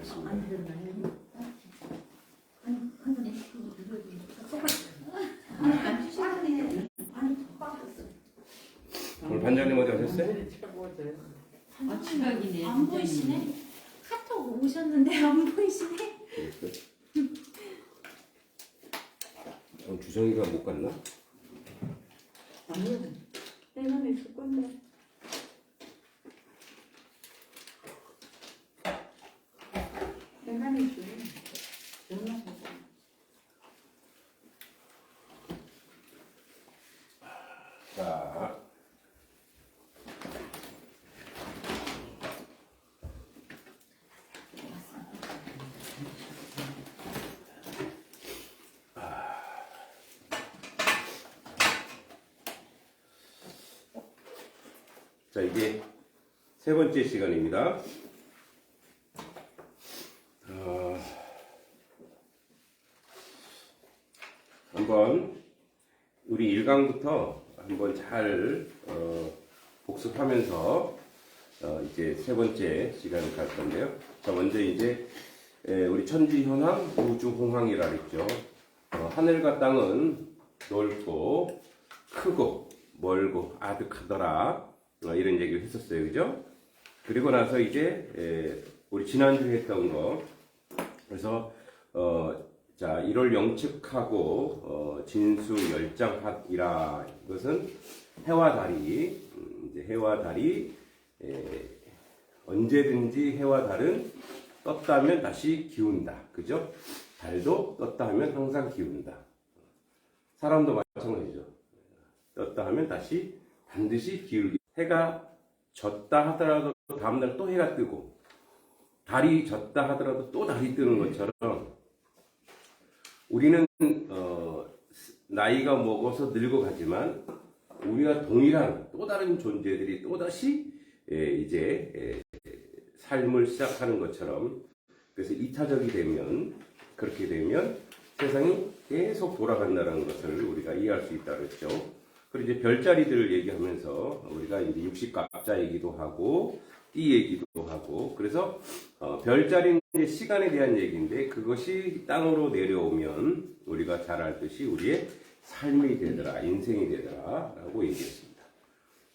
하겠습니다. 안 들었나요? 아니, 한번에 오늘 반장님 어디 가셨어요? 지각이네. 안 보이시네? 카톡 오셨는데 안 보이시네? 오늘 주성이가 못 갔나? 아니요. 내년에 있을 건데. 내년에 있어요. 연락 오고. 자, 자, 이게 세 번째 시간입니다. 한번 우리 1강부터 한번 잘 복습하면서 이제 세 번째 시간을 갈 건데요. 자, 먼저 이제 우리 천지현황, 우주홍황이라 그랬죠. 하늘과 땅은 넓고 크고 멀고 아득하더라. 이런 얘기를 했었어요. 그죠? 그리고 나서 이제 우리 지난주에 했던 거, 그래서 자, 1월 영측하고 진수 열장합이라, 이것은 해와 달이 이제 해와 달이 언제든지 해와 달은 떴다면 다시 기운다. 그죠? 달도 떴다 하면 항상 기운다. 사람도 마찬가지죠. 떴다 하면 다시 반드시 기울기. 해가 졌다 하더라도 다음날 또 해가 뜨고, 달이 졌다 하더라도 또 달이 뜨는 것처럼 우리는 나이가 먹어서 늙어가지만 우리가 동일한 또 다른 존재들이 또다시 이제 삶을 시작하는 것처럼, 그래서 이타적이 되면, 그렇게 되면 세상이 계속 돌아간다는 것을 우리가 이해할 수 있다고 했죠. 그리고 이제 별자리들을 얘기하면서 우리가 이제 60갑자 얘기도 하고 띠 얘기도 하고, 그래서 별자리는 이제 시간에 대한 얘기인데, 그것이 땅으로 내려오면 우리가 잘 알듯이 우리의 삶이 되더라, 인생이 되더라 라고 얘기했습니다.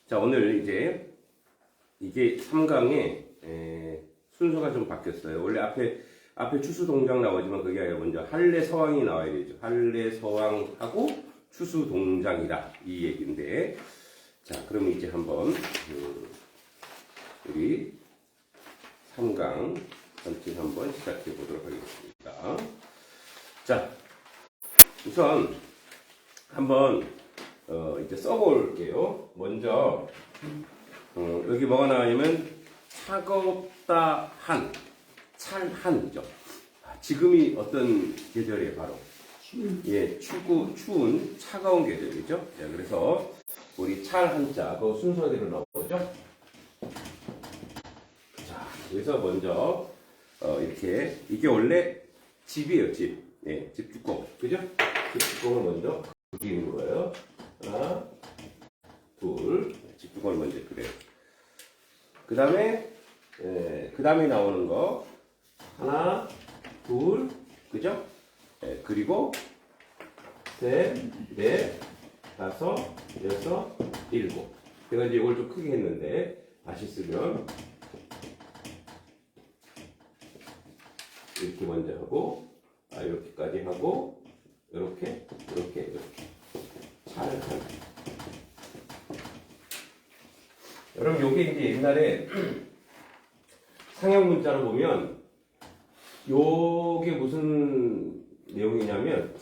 자, 오늘 이제 이게 3강의 순서가 좀 바뀌었어요. 원래 앞에 추수 동장 나오지만 그게 아니라 먼저 할례 서왕이 나와야 되죠. 할례 서왕하고 추수 동장이다, 이 얘기인데, 자, 그럼 이제 한번 우리 3강 전체 한번 시작해 보도록 하겠습니다. 자, 우선 한번 이제 써볼게요. 먼저 여기 뭐가 나와냐면 차갑다 한, 찰한이죠. 지금이 어떤 계절이에요? 바로 예, 추운 차가운 계절이죠. 자, 그래서 우리 찰 한자 그 순서대로 나오죠. 자, 그래서 먼저 이렇게, 이게 원래 집이에요. 집. 예, 집 뚜껑, 그죠? 집 뚜껑을 먼저 그리는 거예요. 하나, 둘, 집 뚜껑을 먼저 그래요. 그 다음에 나오는 거 하나, 둘, 그죠? 예, 그리고 셋, 넷, 다섯, 여섯, 일곱. 제가 이제 이걸 좀 크게 했는데 다시 쓰면 이렇게 먼저 하고, 이렇게까지 하고, 이렇게. 잘. 여러분, 요게 이제 옛날에 상형 문자로 보면 요게 무슨 내용이냐면,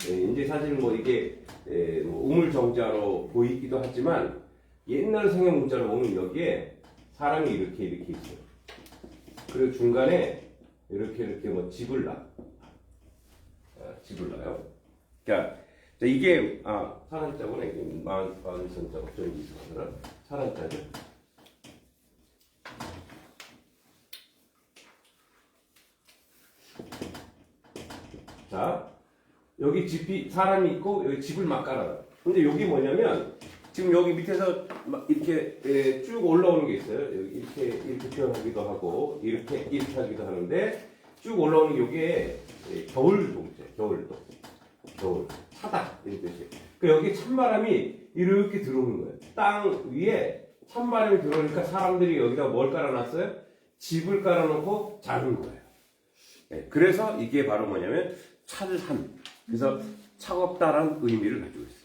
이제 사실 뭐 이게 뭐 우물정자로 보이기도 하지만, 옛날 상형 문자로 보면 여기에 사람이 이렇게 있어요. 그리고 중간에 이렇게 뭐 집을 놔요. 그러니까 이게 사람자구나. 이게 마흔선자 어쩐지 이상하더라. 사람자죠. 자, 여기 집이 사람이 있고 여기 집을 막 깔아요. 근데 여기 뭐냐면 지금 여기 밑에서 막 이렇게 쭉 올라오는 게 있어요. 여기 이렇게 표현하기도 하고 이렇게 하기도 하는데 쭉 올라오는 게 이게 겨울 동체, 겨울 차다 이런 뜻이에요. 그 여기 찬바람이 이렇게 들어오는 거예요. 땅 위에 찬바람이 들어오니까 사람들이 여기다 뭘 깔아놨어요? 집을 깔아놓고 자는 거예요. 네, 그래서 이게 바로 뭐냐면 찰한. 그래서 차갑다라는 의미를 가지고 있어요.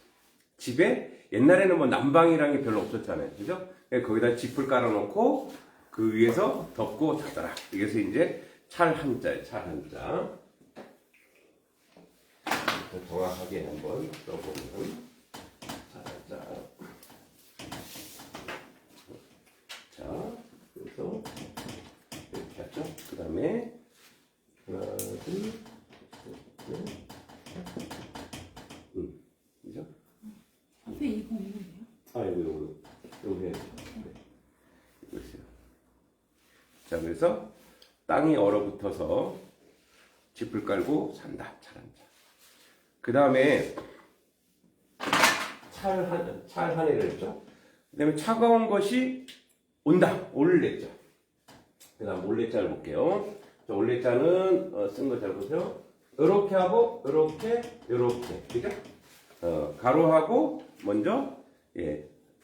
집에 옛날에는 뭐 난방이라는 게 별로 없었잖아요. 그죠? 거기다 집을 깔아놓고 그 위에서 덮고 자더라. 이래서 이제 찰한자예요. 찰한자. 정확하게 한번 써보면 찰한자. 자, 그래서 이렇게 하죠. 그 다음에 하나, 둘, 셋, 넷. 그죠? 앞에 이거 뭐예요? 이거 해야죠. 네. 이거 있어요. 자, 그래서 땅이 얼어붙어서 집을 깔고 산다. 찰한자. 그 다음에 찰한이를 했죠. 그 다음에 차가운 것이 온다. 올레자. 그 다음 올레자를 볼게요. 자, 올레자는 쓴 거 잘 보세요. 이렇게 하고 이렇게 그죠? 가로하고 먼저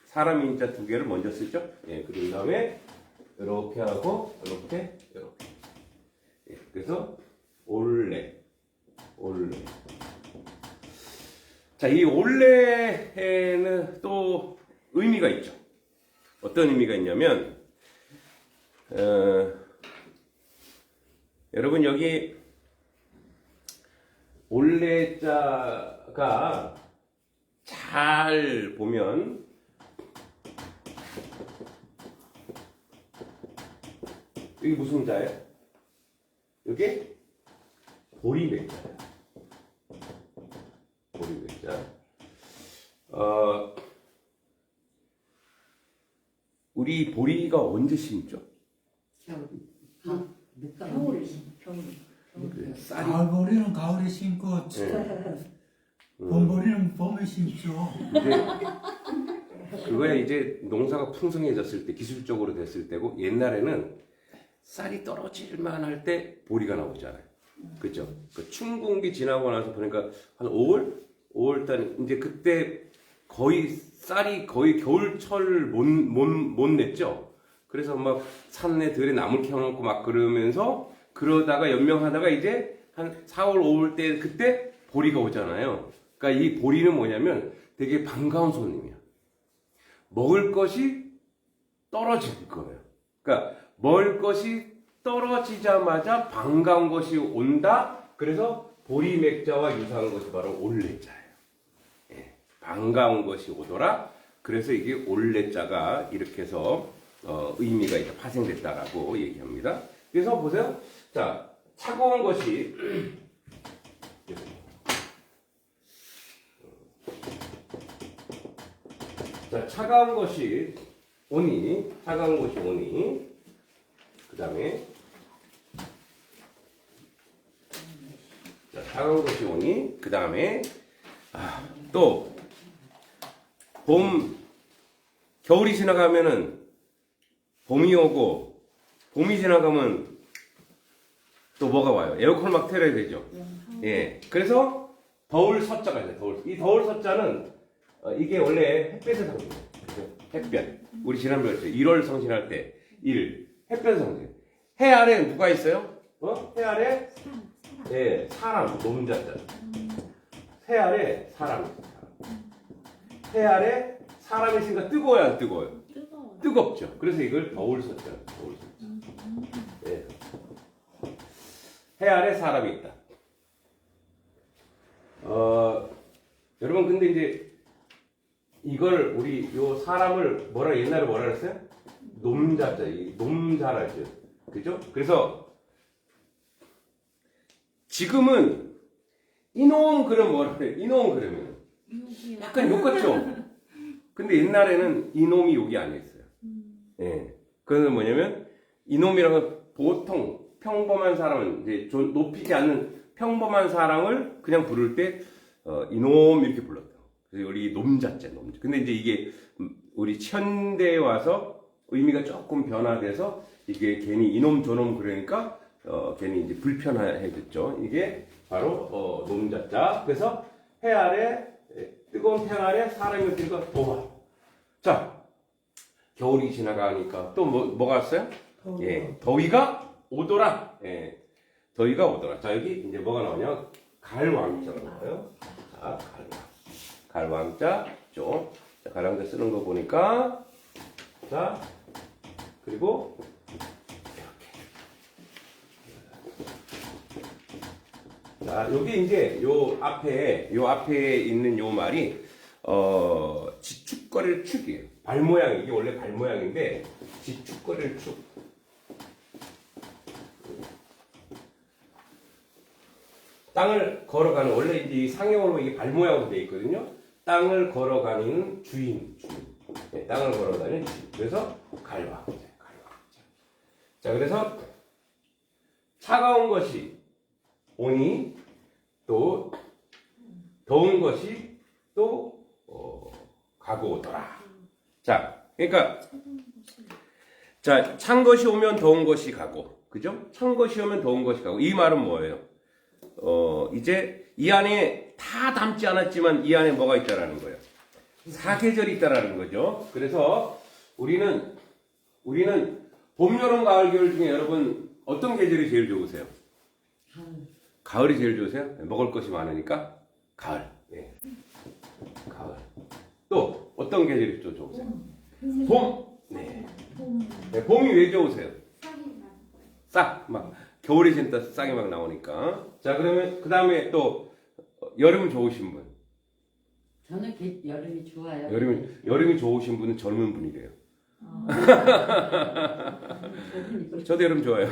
사람 인자 두 개를 먼저 쓰죠. 그런 다음에 이렇게 하고 이렇게 그래서 올레. 자, 이 올레에는 또 의미가 있죠. 어떤 의미가 있냐면 여러분 여기 올레자가 잘 보면 여기 무슨 자예요? 여기 보리맥자예요. 보리맥자. 우리 보리가 언제 심죠? 겨울에 쌀이 가을보리는 가을에 심고 봄보리는 봄에 심죠. 그거야 이제 농사가 풍성해졌을 때 기술적으로 됐을 때고 옛날에는 쌀이 떨어질만 할 때 보리가 나오잖아요. 그죠? 그 춘궁기 지나고 나서 보니까 한 5월 달 이제 그때 거의 쌀이 거의 겨울철 못 냈죠. 그래서 막 산에 들에 나물 켜놓고 막 그러면서 그러다가 연명하다가 이제 한 4월 5월 때 그때 보리가 오잖아요. 그러니까 이 보리는 뭐냐면 되게 반가운 손님이야. 먹을 것이 떨어질 거예요. 그러니까 먹을 것이 떨어지자마자 반가운 것이 온다. 그래서 보리맥자와 유사한 것이 바로 올레자예요. 반가운 것이 오더라. 그래서 이게 올레자가 이렇게 해서 의미가 이제 파생됐다라고 얘기합니다. 그래서 보세요. 자, 차가운 것이 자, 차가운 것이 오니 그 다음에 자, 차가운 것이 오니 그 다음에 또 겨울이 지나가면은 봄이 오고 봄이 지나가면 또 뭐가 와요? 에어컨을 막 틀어야 되죠. 그래서 더울 서자가 있어요. 이 더울 서자는 이게 원래 햇볕의 상징이에요. 햇볕. 우리 지난번에 했죠. 1월 성신할 때 햇볕의 상징. 해 아래 누가 있어요? 해 아래 사람 놈자자. 해 아래 사람. 해 아래 사람이 있으니까 뜨거워요, 안 뜨거워요? 뜨겁죠. 그래서 이걸 더울 서자. 해 아래 사람이 있다. 여러분 근데 이제 이걸 우리 요 사람을 옛날에 뭐라 그랬어요? 놈자자, 놈자라 했죠. 그죠? 그래서 지금은 이놈 그럼 뭐라 그래요? 이놈 그러면 약간 욕 같죠? 근데 옛날에는 이놈이 욕이 아니었어요. 그건 뭐냐면 이놈이라는 건 보통 평범한 사람은 이제 높이지 않는 평범한 사람을 그냥 부를 때 이놈 이렇게 불렀다. 그래서 우리 놈자자, 놈자. 근데 이제 이게 우리 현대에 와서 의미가 조금 변화돼서 이게 괜히 이놈 저놈 그러니까 괜히 이제 불편해졌죠. 이게 바로 놈자자. 그래서 해 아래 뜨거운 태 아래 사람이 어디가 도와. 자, 겨울이 지나가니까 또 뭐가 왔어요? 예, 더위가 오더라. 예, 더위가 오더라. 자, 여기 이제 뭐가 나오냐? 갈왕자가 나와요. 자, 갈왕자 쪽. 자, 갈왕자 쓰는 거 보니까 자, 그리고 이렇게. 자, 여기 이제 요 앞에 있는 요 말이 지축거릴 축이에요. 발 모양, 이게 원래 발 모양인데 지축거릴 축. 땅을 걸어가는, 원래 이제 이 상형으로 이게 발 모양으로 되어 있거든요. 땅을 걸어가는 주인. 네, 땅을 걸어가는 주인. 그래서 갈왕자. 자, 그래서 차가운 것이 오니 또 더운 것이 또 가고 오더라. 자, 그러니까 자, 찬 것이 오면 더운 것이 가고, 그죠? 찬 것이 오면 더운 것이 가고. 이 말은 뭐예요? 이제 이 안에 다 담지 않았지만 이 안에 뭐가 있다라는 거예요. 사계절이 있다라는 거죠. 그래서 우리는 봄, 여름, 가을, 겨울 중에 여러분 어떤 계절이 제일 좋으세요? 가을이 제일 좋으세요? 먹을 것이 많으니까 가을. 네. 가을. 또 어떤 계절이 좀 좋으세요? 봄. 네. 네, 봄이 왜 좋으세요? 싹 막 겨울에 진짜 싹이 막 나오니까. 자, 그러면 그 다음에 또 여름 좋으신 분. 저는 여름이 좋아요. 여름이 좋으신 분은 젊은 분이래요. 저도 여름 좋아요.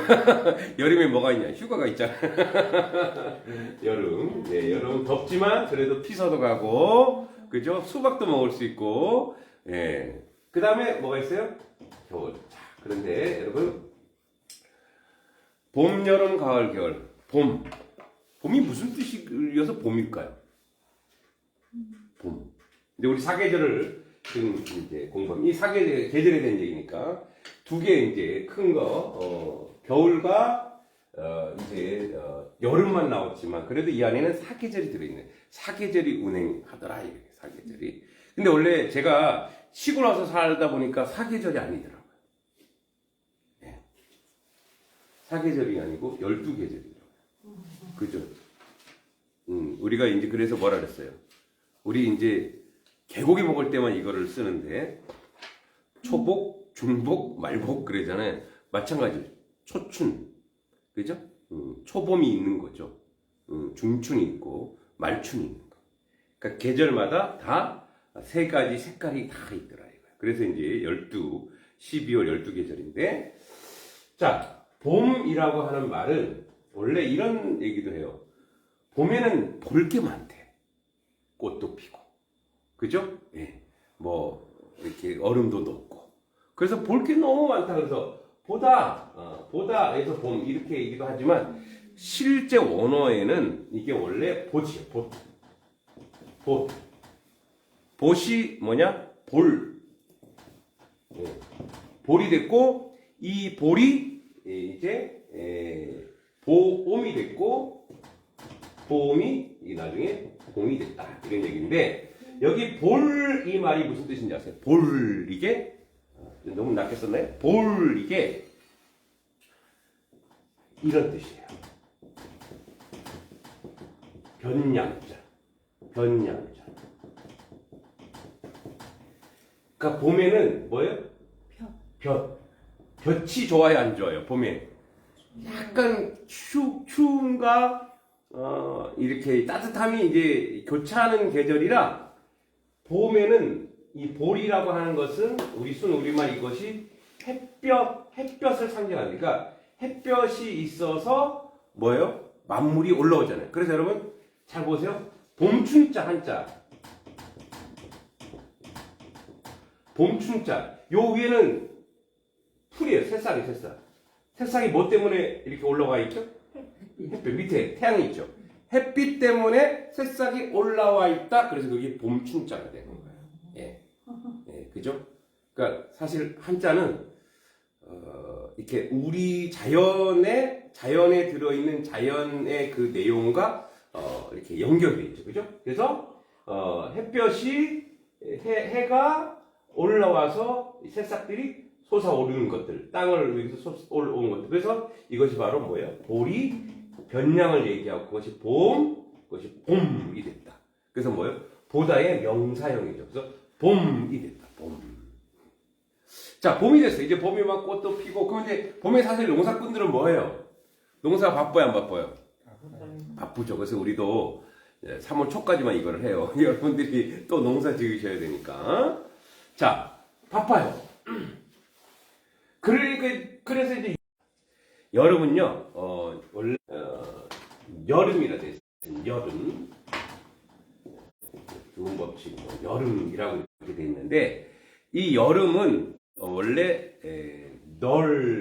여름에 뭐가 있냐? 휴가가 있잖아. 여름. 예, 여름 덥지만 그래도 피서도 가고, 그죠? 수박도 먹을 수 있고, 예. 그 다음에 뭐가 있어요? 겨울. 자, 그런데 여러분, 봄, 여름, 가을, 겨울. 봄. 봄이 무슨 뜻이어서 봄일까요? 봄. 근데 우리 사계절을 지금 이제 공부하면, 이 사계절, 계절에 대한 얘기니까, 두 개 이제 큰 거, 겨울과, 이제, 여름만 나왔지만, 그래도 이 안에는 사계절이 들어있네. 사계절이 운행하더라, 이렇게, 사계절이. 근데 원래 제가 시골 와서 살다 보니까 사계절이 아니더라고요. 네. 사계절이 아니고 12계절이더라고요. 그죠? 우리가 이제 그래서 뭐라 그랬어요? 우리 이제 개고기 먹을 때만 이거를 쓰는데, 초복, 중복, 말복 그러잖아요. 마찬가지. 초춘. 그죠? 초봄이 있는 거죠. 중춘이 있고, 말춘이 있는 거. 그러니까 계절마다 다 세 가지 색깔이 다 있더라, 이거예요. 그래서 이제 12월 12계절인데, 자, 봄이라고 하는 말은 원래 이런 얘기도 해요. 봄에는 볼 게 많대. 꽃도 피고. 그죠? 예. 뭐, 이렇게 얼음도 녹고. 그래서 볼 게 너무 많다. 그래서 보다 해서 봄, 이렇게 얘기도 하지만, 실제 원어에는 이게 원래 봇이에요, 봇. 봇이 뭐냐? 볼. 예. 볼이 됐고, 이 볼이 이제, 보옴이 됐고, 보험이 나중에 봄이 됐다, 이런 얘기인데, 여기 볼 이 말이 무슨 뜻인지 아세요? 볼 이게 너무 낮게 썼나요? 볼 이게 이런 뜻이에요. 변양자. 그러니까 봄에는 뭐예요? 볕이 좋아요, 안 좋아요? 봄에 약간 추움과 이렇게 따뜻함이 이제 교차하는 계절이라, 봄에는 이 볼이라고 하는 것은 우리 우리말 이것이 햇볕을 상징하니까, 햇볕이 있어서 뭐예요? 만물이 올라오잖아요. 그래서 여러분 잘 보세요. 봄춘자 한자. 봄춘자. 요 위에는 풀이에요. 새싹이 뭐 때문에 이렇게 올라가 있죠? 햇볕 밑에 태양이 있죠. 햇빛 때문에 새싹이 올라와 있다. 그래서 그게 봄춘자가 되는 거예요. 예. 예, 그죠? 그러니까 사실 한자는 이렇게 우리 자연에 들어있는 자연의 그 내용과 이렇게 연결되어 있죠. 그죠? 그래서 햇볕이 해가 올라와서 새싹들이 솟아오르는 것들, 땅을 위해서 솟아오르는 것들. 그래서 이것이 바로 뭐예요? 볼이 변량을 얘기하고 그것이 그것이 봄이 됐다. 그래서 뭐예요? 보다의 명사형이죠. 그래서 봄이 됐다. 봄. 자, 봄이 됐어요. 이제 봄이 막 꽃도 피고. 그럼 이제 봄에 사실 농사꾼들은 뭐예요? 농사 바빠요, 안 바빠요? 바쁘죠. 그래서 우리도 3월 초까지만 이거를 해요. 여러분들이 또 농사 지으셔야 되니까. 자, 바빠요. 그래서 이제 여름은요, 원래 여름이라 돼 있어요. 여름. 좋은 법칙, 여름이라고 이렇게 돼 있는데 이 여름은 원래 널이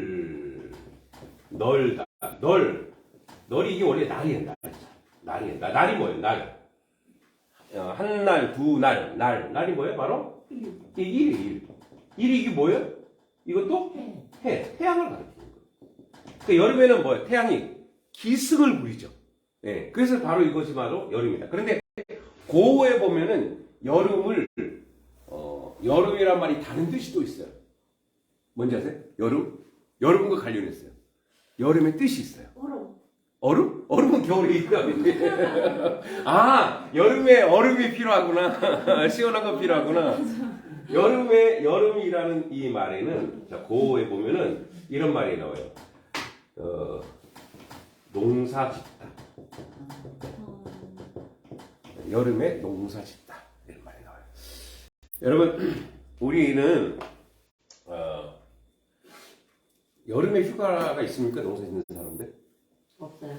이게 원래 날이에요. 날이 뭐예요? 날. 한 날, 두 날, 날이 뭐예요? 바로 일. 일이 이게 뭐예요? 이것도 태양을 가리키는 거예요. 그러니까 여름에는 뭐예요? 태양이 기승을 부리죠. 예, 그래서 바로 이것이 바로 여름이다. 그런데 고어에 보면은 여름이란 말이 다른 뜻이 또 있어요. 뭔지 아세요? 여름과 관련했어요. 여름의 뜻이 있어요. 얼음? 얼음은 겨울에 있다. 아, 여름에 얼음이 필요하구나. 시원한 거 필요하구나. 여름이라는 이 말에는, 자, 고어에 보면은 이런 말이 나와요. 농사 짓다. 여름에 농사 짓다. 이런 말이 나와요. 여러분, 우리는, 여름에 휴가가 있습니까? 농사 짓는 사람들? 없어요.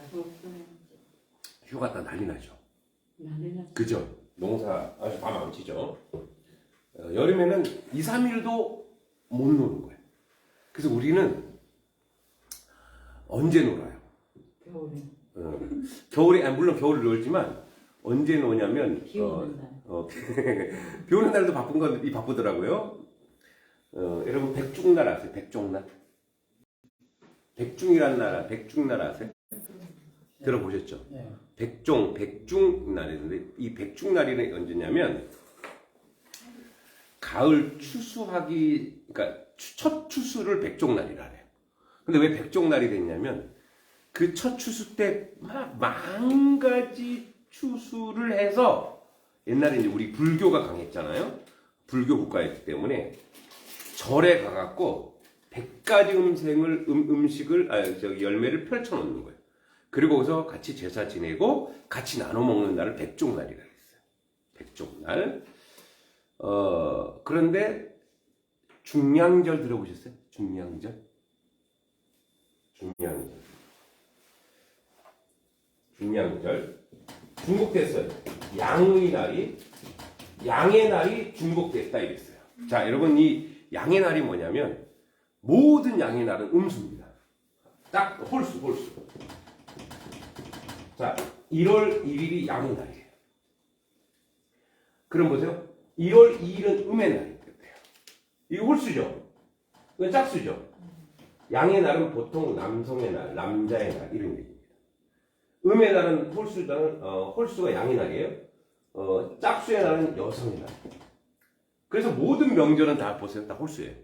휴가 다 난리 나죠. 난리 났어요. 그죠? 농사 아주 다 망치죠. 여름에는 2, 3일도 못 노는 거예요. 그래서 우리는 언제 놀아요? 겨울에. 겨울에, 물론 겨울에 놀지만 언제 노냐면 비 오는 날. 비 오는 날도 바쁘더라고요. 여러분 백중날 아세요? 백종날? 백중이라는 나라, 백중날 아세요? 들어보셨죠? 네. 백중날인데 이 백중날이 언제냐면 가을 추수하기, 그러니까 첫 추수를 백종날이라 해요. 근데 왜 백종날이 됐냐면 그 첫 추수 때 막 만가지 추수를 해서 옛날에 이제 우리 불교가 강했잖아요. 불교 국가였기 때문에 절에 가갖고 100가지 열매를 펼쳐놓는 거예요. 그리고 거기서 같이 제사 지내고 같이 나눠 먹는 날을 백종날이라 했어요. 백종날. 그런데 중량절 들어보셨어요? 중량절. 중복됐어요. 양의 날이 중복됐다 이랬어요. 자, 여러분 이 양의 날이 뭐냐면 모든 양의 날은 음수입니다. 딱 홀수. 자, 1월 1일이 양의 날이에요. 그럼 보세요. 1월 2일은 음의 날이에요. 이거 홀수죠? 이건 짝수죠? 양의 날은 보통 남성의 날, 남자의 날 이런 얘기입니다. 음의 날은 홀수가 양의 날이에요. 짝수의 날은 여성의 날. 그래서 모든 명절은 다 보세요. 다 홀수예요.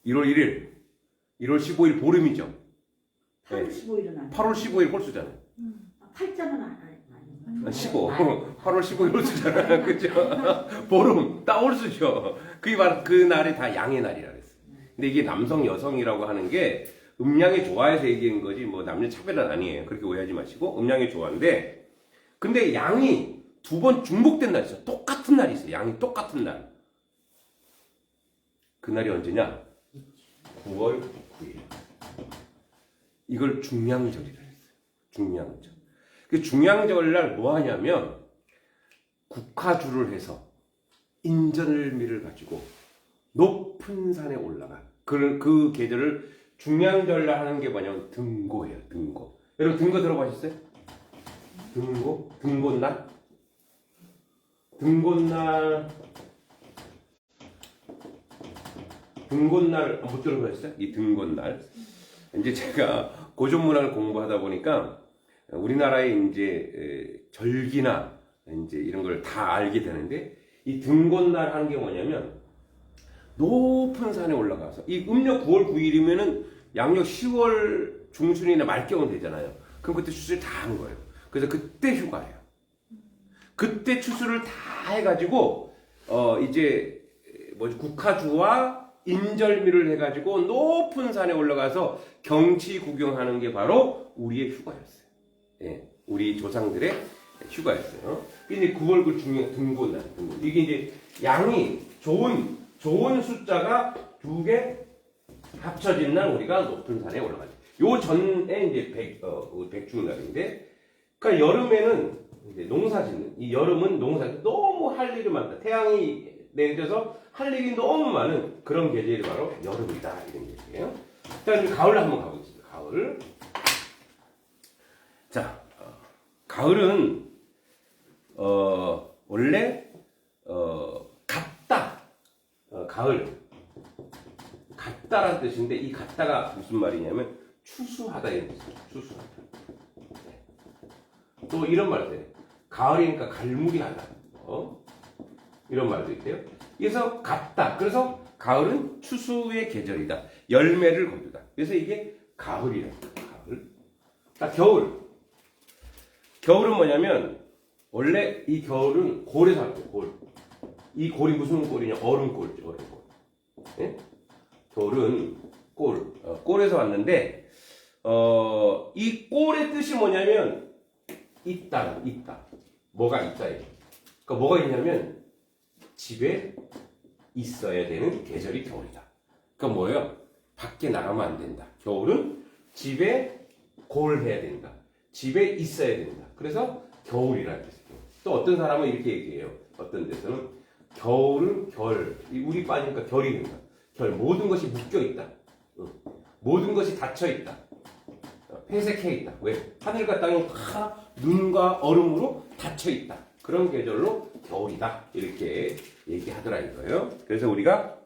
1월 1일, 1월 15일 보름이죠. 8월 15일은 아니에요. 8월 15일 홀수잖아요. 8자는 아니에요. 15. 8월 15일 홀수잖아요. 그죠? 보름, 딱 홀수죠. 그게 바로 그 날이 다 양의 날이라 그랬어요. 근데 이게 남성, 여성이라고 하는 게 음양이 좋아해서 얘기한 거지, 뭐 남녀 차별은 아니에요. 그렇게 오해하지 마시고, 음양이 좋아하는데, 근데 양이 두 번 중복된 날이 있어요. 똑같은 날이 있어요. 양이 똑같은 날. 그 날이 언제냐? 9월 9일. 이걸 중량절이라 했어요. 중량절. 그 중량절날 뭐 하냐면 국화주를 해서 인절미를 가지고 높은 산에 올라가. 그 계절을 중량절날 하는 게 뭐냐면 등고예요. 등고. 여러분 등고 들어보셨어요? 등곶날? 등곶날 못 들어보셨어요? 이 등곶날. 이제 제가 고전문학을 공부하다 보니까 우리나라의 이제 절기나 이제 이런 걸 다 알게 되는데 이 등곶날 하는 게 뭐냐면 높은 산에 올라가서 이 음력 9월 9일이면은 양력 10월 중순이나 말경은 되잖아요. 그럼 그때 추수를 다 한 거예요. 그래서 그때 휴가예요. 그때 추수를 다 해가지고 이제 뭐지 국화주와 인절미를 해가지고 높은 산에 올라가서 경치 구경하는 게 바로 우리의 휴가였어요. 예, 우리 조상들의 휴가였어요. 근데 9월 그 중요한 등곶날. 이게 이제 양이 좋은 숫자가 2개 합쳐진 날 우리가 높은 산에 올라가죠. 요 전에 이제 백중날인데, 그러니까 여름에는 이제 농사 짓는, 이 여름은 농사 너무 할 일이 많다. 태양이 내려서 할 일이 너무 많은 그런 계절이 바로 여름이다. 이런 얘기예요. 자, 이제 가을 한번 가보겠습니다. 가을. 자, 가을은, 원래, 같다. 가을. 같다라는 뜻인데, 이 같다가 무슨 말이냐면, 추수하다 이런 뜻이에요. 추수하다. 네. 또 이런 말도 해요. 가을이니까 갈무리하다. 이런 말도 있대요. 그래서 같다. 그래서 가을은 추수의 계절이다. 열매를 거두다. 그래서 이게 가을이랍니다. 가을. 자, 겨울. 겨울은 뭐냐면, 원래 이 겨울은 골에서 왔대요. 골. 이 골이 무슨 골이냐? 얼음골이죠. 얼음골. 네? 겨울은 꼴에서 왔는데, 이 꼴의 뜻이 뭐냐면, 있다. 뭐가 있다. 그러니까 뭐가 있냐면, 집에 있어야 되는 계절이 겨울이다. 그러니까 뭐예요? 밖에 나가면 안 된다. 겨울은 집에 골해야 된다. 집에 있어야 된다. 그래서 겨울이라는 뜻이에요. 또 어떤 사람은 이렇게 얘기해요. 어떤 데서는 겨울은 우리 빠지니까 결이 된다. 모든 것이 묶여 있다. 모든 것이 닫혀 있다. 폐색해 있다. 왜? 하늘과 땅이 다 눈과 얼음으로 닫혀 있다. 그런 계절로 겨울이다. 이렇게 얘기하더라 이거예요. 그래서 우리가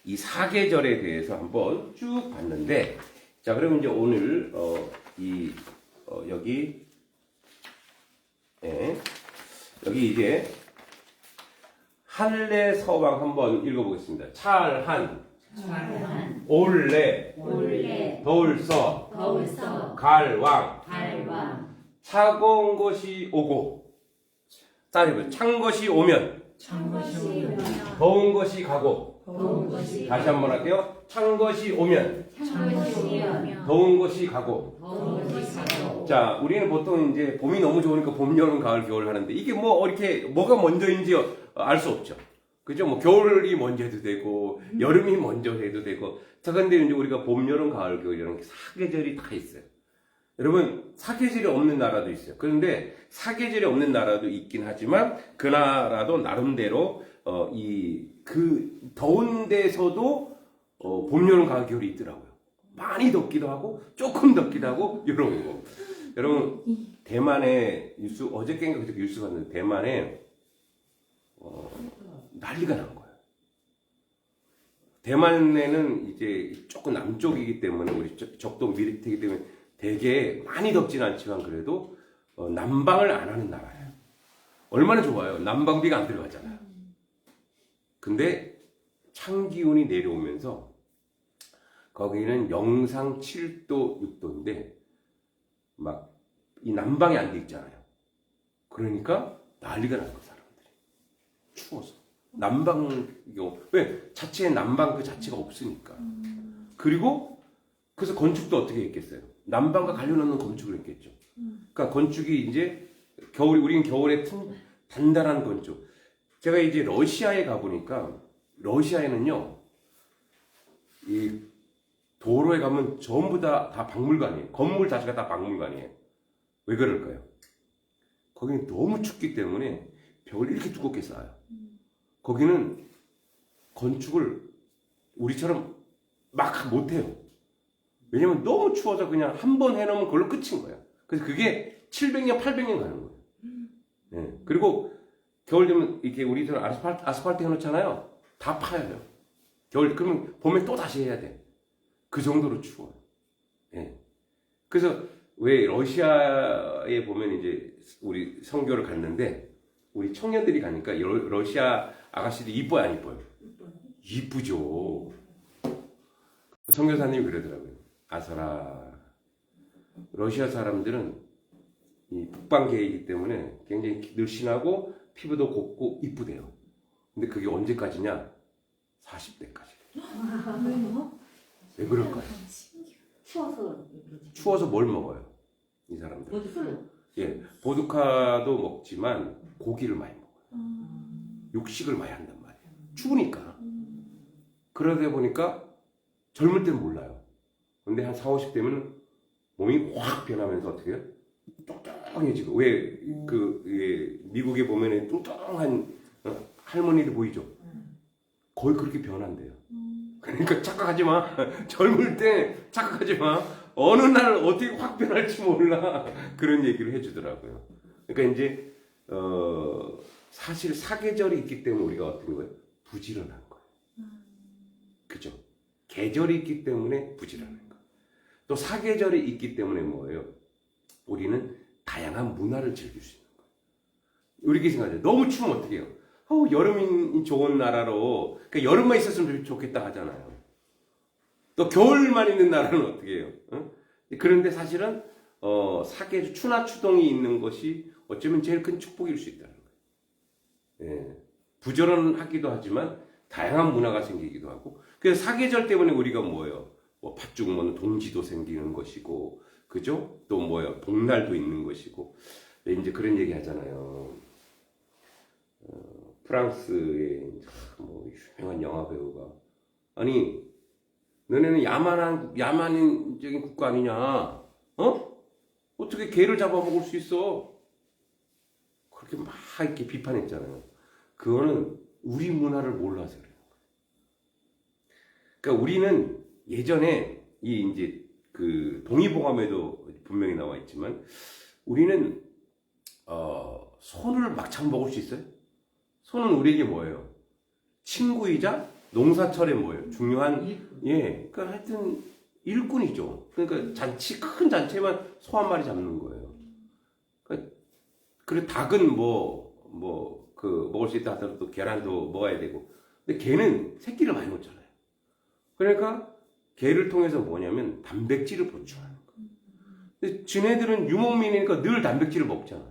이 사계절에 대해서 한번 쭉 봤는데, 자, 그러면 이제 오늘 여기 이제 한래 서왕 한번 읽어보겠습니다. 찰한, 올래, 더울서, 갈왕, 차가운 것이 오고, 찬 것이 오면, 더운 것이 가고, 다시 한번 할게요. 찬 것이 오면, 더운 것이 가고. 자, 우리는 보통 이제 봄이 너무 좋으니까 봄, 여름, 가을, 겨울 하는데 이게 뭐 이렇게 뭐가 먼저인지 알 수 없죠. 그죠? 뭐 겨울이 먼저 해도 되고 여름이 먼저 해도 되고. 자, 근데 이제 우리가 봄, 여름, 가을, 겨울 이런 사계절이 다 있어요. 여러분, 사계절이 없는 나라도 있어요. 그런데 사계절이 없는 나라도 있긴 하지만 그 나라도 나름대로 더운 데서도 봄, 여름, 가을, 겨울이 있더라고요. 많이 덥기도 하고 조금 덥기도 하고 이런 거. 여러분, 대만에 어저께인가 그저께 뉴스 봤는데 대만에 난리가 난 거예요. 대만에는 이제 조금 남쪽이기 때문에 우리 적도 밑이기 때문에 되게 많이 덥진 않지만 그래도 난방을 안 하는 나라예요. 얼마나 좋아요. 난방비가 안 들어가잖아요. 근데 찬기운이 내려오면서 거기는 영상 7도, 6도인데 막 이 난방이 안 돼 있잖아요. 그러니까 난리가 난 거예요, 사람들이. 추워서. 왜? 자체에 난방 그 자체가 없으니까. 그리고 그래서 건축도 어떻게 했겠어요? 난방과 관련없는 건축을 했겠죠. 그러니까 건축이 이제 우리는 겨울에 단단한 건축. 제가 이제 러시아에 가보니까 러시아에는요, 이 도로에 가면 전부 다 박물관이에요. 건물 자체가 다 박물관이에요. 왜 그럴까요? 거기는 너무 춥기 때문에 벽을 이렇게 두껍게 쌓아요. 거기는 건축을 우리처럼 막 못해요. 왜냐면 너무 추워서 그냥 한 번 해놓으면 그걸로 끝인 거야. 그래서 그게 700년, 800년 가는 거예요. 예. 그리고 겨울 되면 이렇게 우리들 아스팔트 해놓잖아요. 다 파여요. 겨울, 그러면 봄에 또 다시 해야 돼. 그 정도로 추워요. 예. 그래서 왜 러시아에 보면 이제 우리 선교를 갔는데 우리 청년들이 가니까 러시아 아가씨들이 이뻐요, 안 이뻐요? 이쁘죠. 선교사님이 그러더라고요. 아서라, 러시아 사람들은 이 북방계이기 때문에 굉장히 늘씬하고 피부도 곱고 이쁘대요. 근데 그게 언제까지냐? 40대까지. 왜요? 왜 그럴까요? 신기해. 추워서. 추워서 뭘 먹어요? 이 사람들. 술. 예, 보드카도 먹지만 고기를 많이 먹어요. 육식을 많이 한단 말이에요. 추우니까. 그러다 보니까 젊을 때는 몰라요. 근데 한 40, 50대면 몸이 확 변하면서 어떻게 해요? 뚱뚱해지고. 왜, 미국에 보면 뚱뚱한 할머니들 보이죠? 거의 그렇게 변한대요. 그러니까 착각하지 마. 젊을 때 착각하지 마. 어느 날 어떻게 확 변할지 몰라. 그런 얘기를 해주더라고요. 그러니까 이제, 사실 사계절이 있기 때문에 우리가 어떤 거예요? 부지런한 거예요. 그죠? 계절이 있기 때문에 부지런한 거예요. 또 사계절이 있기 때문에 뭐예요? 우리는 다양한 문화를 즐길 수 있는 거예요. 우리 이렇게 생각하죠. 너무 추우면 어떻게 해요? 여름이 좋은 나라로, 그러니까 여름만 있었으면 좋겠다 하잖아요. 또 겨울만 있는 나라는 어떻게 해요? 그런데 사실은, 사계절, 추나 추동이 있는 것이 어쩌면 제일 큰 축복일 수 있다는 거예요. 예. 부지런하기도 하지만 다양한 문화가 생기기도 하고, 그래서 사계절 때문에 우리가 뭐예요? 뭐 팥죽 먹는 동지도 생기는 것이고, 그죠? 또 뭐예요? 복날도 있는 것이고, 이제 그런 얘기 하잖아요. 프랑스의 뭐 유명한 영화 배우가 아니 너네는 야만적인 국가 아니냐? 어떻게 개를 잡아먹을 수 있어? 그렇게 막 이렇게 비판했잖아요. 그거는 우리 문화를 몰라서 그래요. 그러니까 우리는 예전에 이제 그 동의보감에도 분명히 나와 있지만 우리는 손을 막창 먹을 수 있어요? 손은 우리에게 뭐예요? 친구이자 농사철에 뭐예요? 중요한 그러니까 하여튼 일꾼이죠. 그러니까 큰 잔치에만 소 한 마리 잡는 거예요. 그리고 닭은 먹을 수 있다 하더라도 또 계란도 먹어야 되고. 근데 개는 새끼를 많이 놓잖아요. 그러니까 개를 통해서 뭐냐면 단백질을 보충하는 거예요. 근데 지네들은 유목민이니까 늘 단백질을 먹잖아요.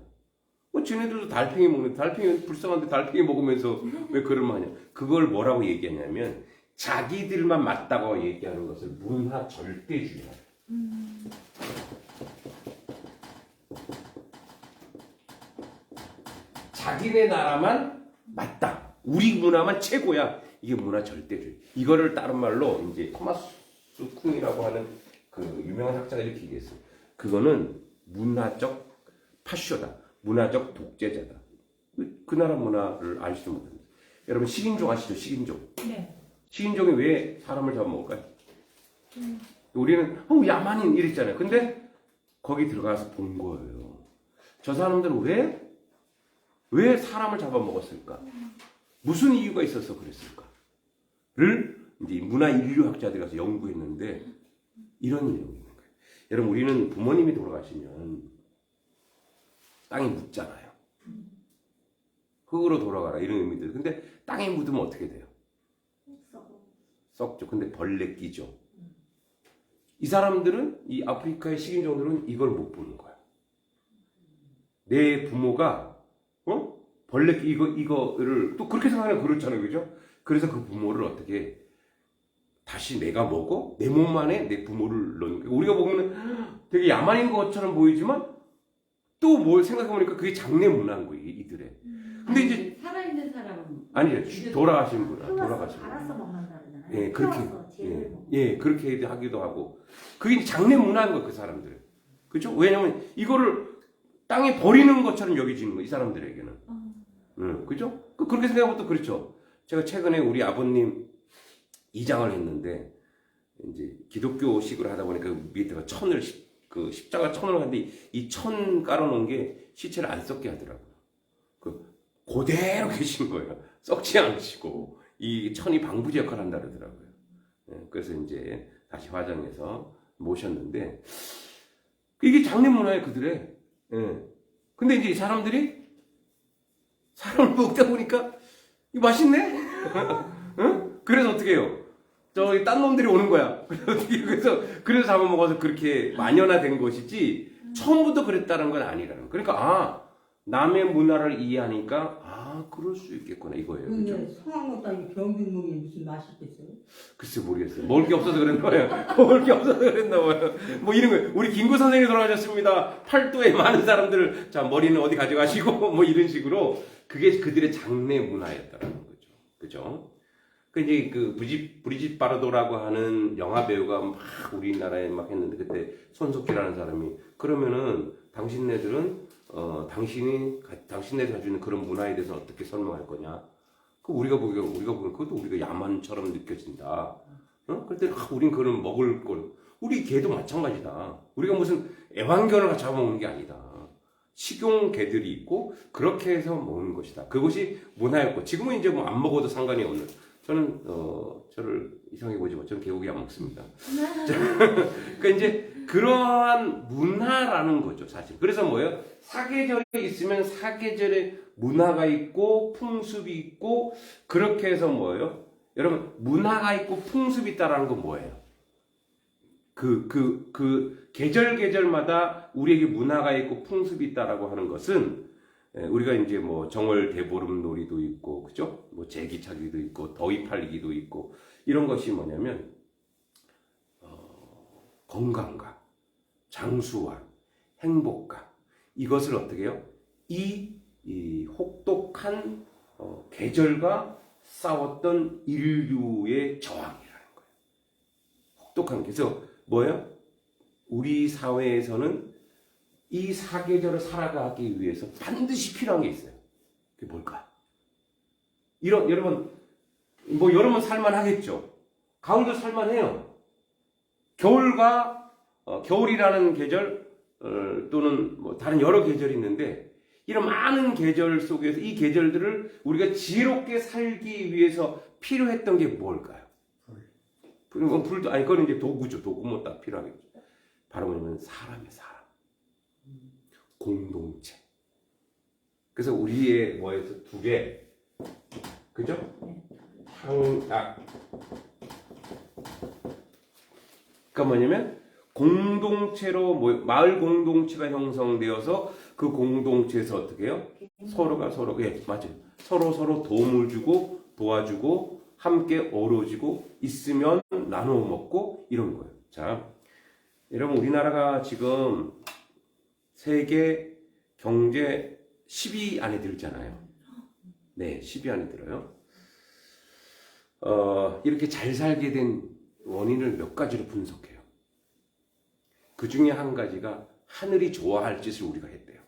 지네들도 달팽이 먹는데 달팽이 불쌍한데 달팽이 먹으면서 왜 그런 말 하냐. 그걸 뭐라고 얘기하냐면 자기들만 맞다고 얘기하는 것을 문화 절대주의라. 자기네 나라만 맞다. 우리 문화만 최고야. 이게 문화 절대주의. 이거를 다른 말로 이제 토마스 쿵이라고 하는 그 유명한 학자가 이렇게 얘기했어요. 그거는 문화적 파쇼다. 문화적 독재자다. 그 나라 문화를 알지도 못합니다. 여러분 식인종 아시죠? 식인종. 네. 식인종이 왜 사람을 잡아먹을까요? 우리는 야만인 이랬잖아요. 근데 거기 들어가서 본 거예요. 저 사람들은 왜 사람을 잡아먹었을까? 무슨 이유가 있어서 그랬을까?를 이제 문화 인류학자들이 가서 연구했는데 이런 내용이 있는 거예요. 여러분 우리는 부모님이 돌아가시면 땅에 묻잖아요. 흙으로 돌아가라 이런 의미들. 근데 땅에 묻으면 어떻게 돼요? 썩죠. 근데 벌레 끼죠. 이 사람들은 이 아프리카의 식인종들은 이걸 못 보는 거야. 내 부모가 벌레 이거를 또 그렇게 생각하면 그렇잖아요, 그죠? 그래서 그 부모를 어떻게 다시 내가 먹어 내 몸 안에 내 부모를 넣는 거야. 우리가 보면 되게 야만인 것처럼 보이지만 또 뭘 생각해보니까 그게 장래 문화인 거예요, 이들의. 근데 이제 살아있는 사람은 아니요, 돌아가신 분, 돌아가신 분. 알아서 먹는다잖아요. 예, 그렇게 그렇게 하기도 하고. 그게 이제 장래 문화인 거예요, 그 사람들은. 그죠? 왜냐면 이거를 땅에 버리는 것처럼 여겨지는 거예요, 이 사람들에게는. 그죠? 그렇게 생각하면 또 그렇죠. 제가 최근에 우리 아버님 이장을 했는데 이제 기독교식으로 하다 보니까 밑에가 천을 그 십자가 천을 하는데 이 천 깔아놓은 게 시체를 안 썩게 하더라고요. 그대로 계신 거예요. 썩지 않으시고 이 천이 방부제 역할을 한다 그러더라고요. 그래서 이제 다시 화장해서 모셨는데 이게 장례 문화예요, 그들의. 근데 이제 이 사람들이 사람을 먹다 보니까 이거 맛있네? 그래서 어떻게 해요? 저기 딴 놈들이 오는 거야. 그래서 잡아먹어서 그렇게 만연화된 것이지 처음부터 그랬다는 건 아니라는. 그러니까 남의 문화를 이해하니까 그럴 수 있겠구나 이거예요. 근데 그렇죠? 성한 것도 아니고 병균묵이 무슨 맛이 있겠어요? 글쎄 모르겠어요. 먹을 게 없어서 그랬나 봐요. 먹을 게 없어서 그랬나 봐요. 뭐 이런 거예요. 우리 김구 선생님이 돌아가셨습니다. 팔도에 많은 사람들 자 머리는 어디 가져가시고 뭐 이런 식으로 그게 그들의 장례 문화였다라는 거죠. 그죠? 그 이제 그 브리짓 바르도라고 하는 영화 배우가 막 우리나라에 막 했는데 그때 손석희라는 사람이 그러면은 당신네들은 당신네들 가지고 있는 그런 문화에 대해서 어떻게 설명할 거냐? 그 우리가 보기엔 그것도 우리가 야만처럼 느껴진다. 그때 우린 그런 먹을 걸 우리 개도 마찬가지다. 우리가 무슨 애완견을 잡아먹는 게 아니다. 식용 개들이 있고 그렇게 해서 먹는 것이다. 그것이 문화였고 지금은 이제 뭐 안 먹어도 상관이 없는. 저는 저를 이상하게 보지 마. 저는 개고기 안 먹습니다. 그러니까 이제 그러한 문화라는 거죠, 사실. 그래서 뭐예요? 사계절이 있으면 사계절의 문화가 있고 풍습이 있고 그렇게 해서 뭐예요? 여러분 문화가 있고 풍습이 있다라는 건 뭐예요? 그 계절마다 우리에게 문화가 있고 풍습이 있다라고 하는 것은 우리가 이제 뭐 정월 대보름 놀이도 있고 그죠? 뭐 제기차기도 있고 더위 팔리기도 있고 이런 것이 뭐냐면 건강과 장수와 행복과 이것을 어떻게 해요? 이 혹독한 계절과 싸웠던 인류의 저항이라는 거예요. 혹독한 그래서 뭐예요? 우리 사회에서는 이 사계절을 살아가기 위해서 반드시 필요한 게 있어요. 그게 뭘까? 여러분, 뭐 여름은 살만하겠죠. 가을도 살만해요. 겨울이라는 계절 또는 뭐 다른 여러 계절이 있는데 이런 많은 계절 속에서 이 계절들을 우리가 지혜롭게 살기 위해서 필요했던 게 뭘까요? 불도 아니 그건 이제 도구죠. 도구 뭐 딱 필요하겠죠. 바로 뭐냐면 사람. 공동체. 그래서 우리의 뭐에서 두 개, 그죠? 그러니까 뭐냐면 공동체로 마을 공동체가 형성되어서 그 공동체에서 어떻게 해요? 서로가 맞아요. 서로 도움을 주고 도와주고 함께 어우러지고 있으면 나누어 먹고 이런 거예요. 자, 여러분 우리나라가 지금 세계 경제 10위 안에 들잖아요. 네, 10위 안에 들어요. 이렇게 잘 살게 된 원인을 몇 가지로 분석해요. 그 중에 한 가지가 하늘이 좋아할 짓을 우리가 했대요.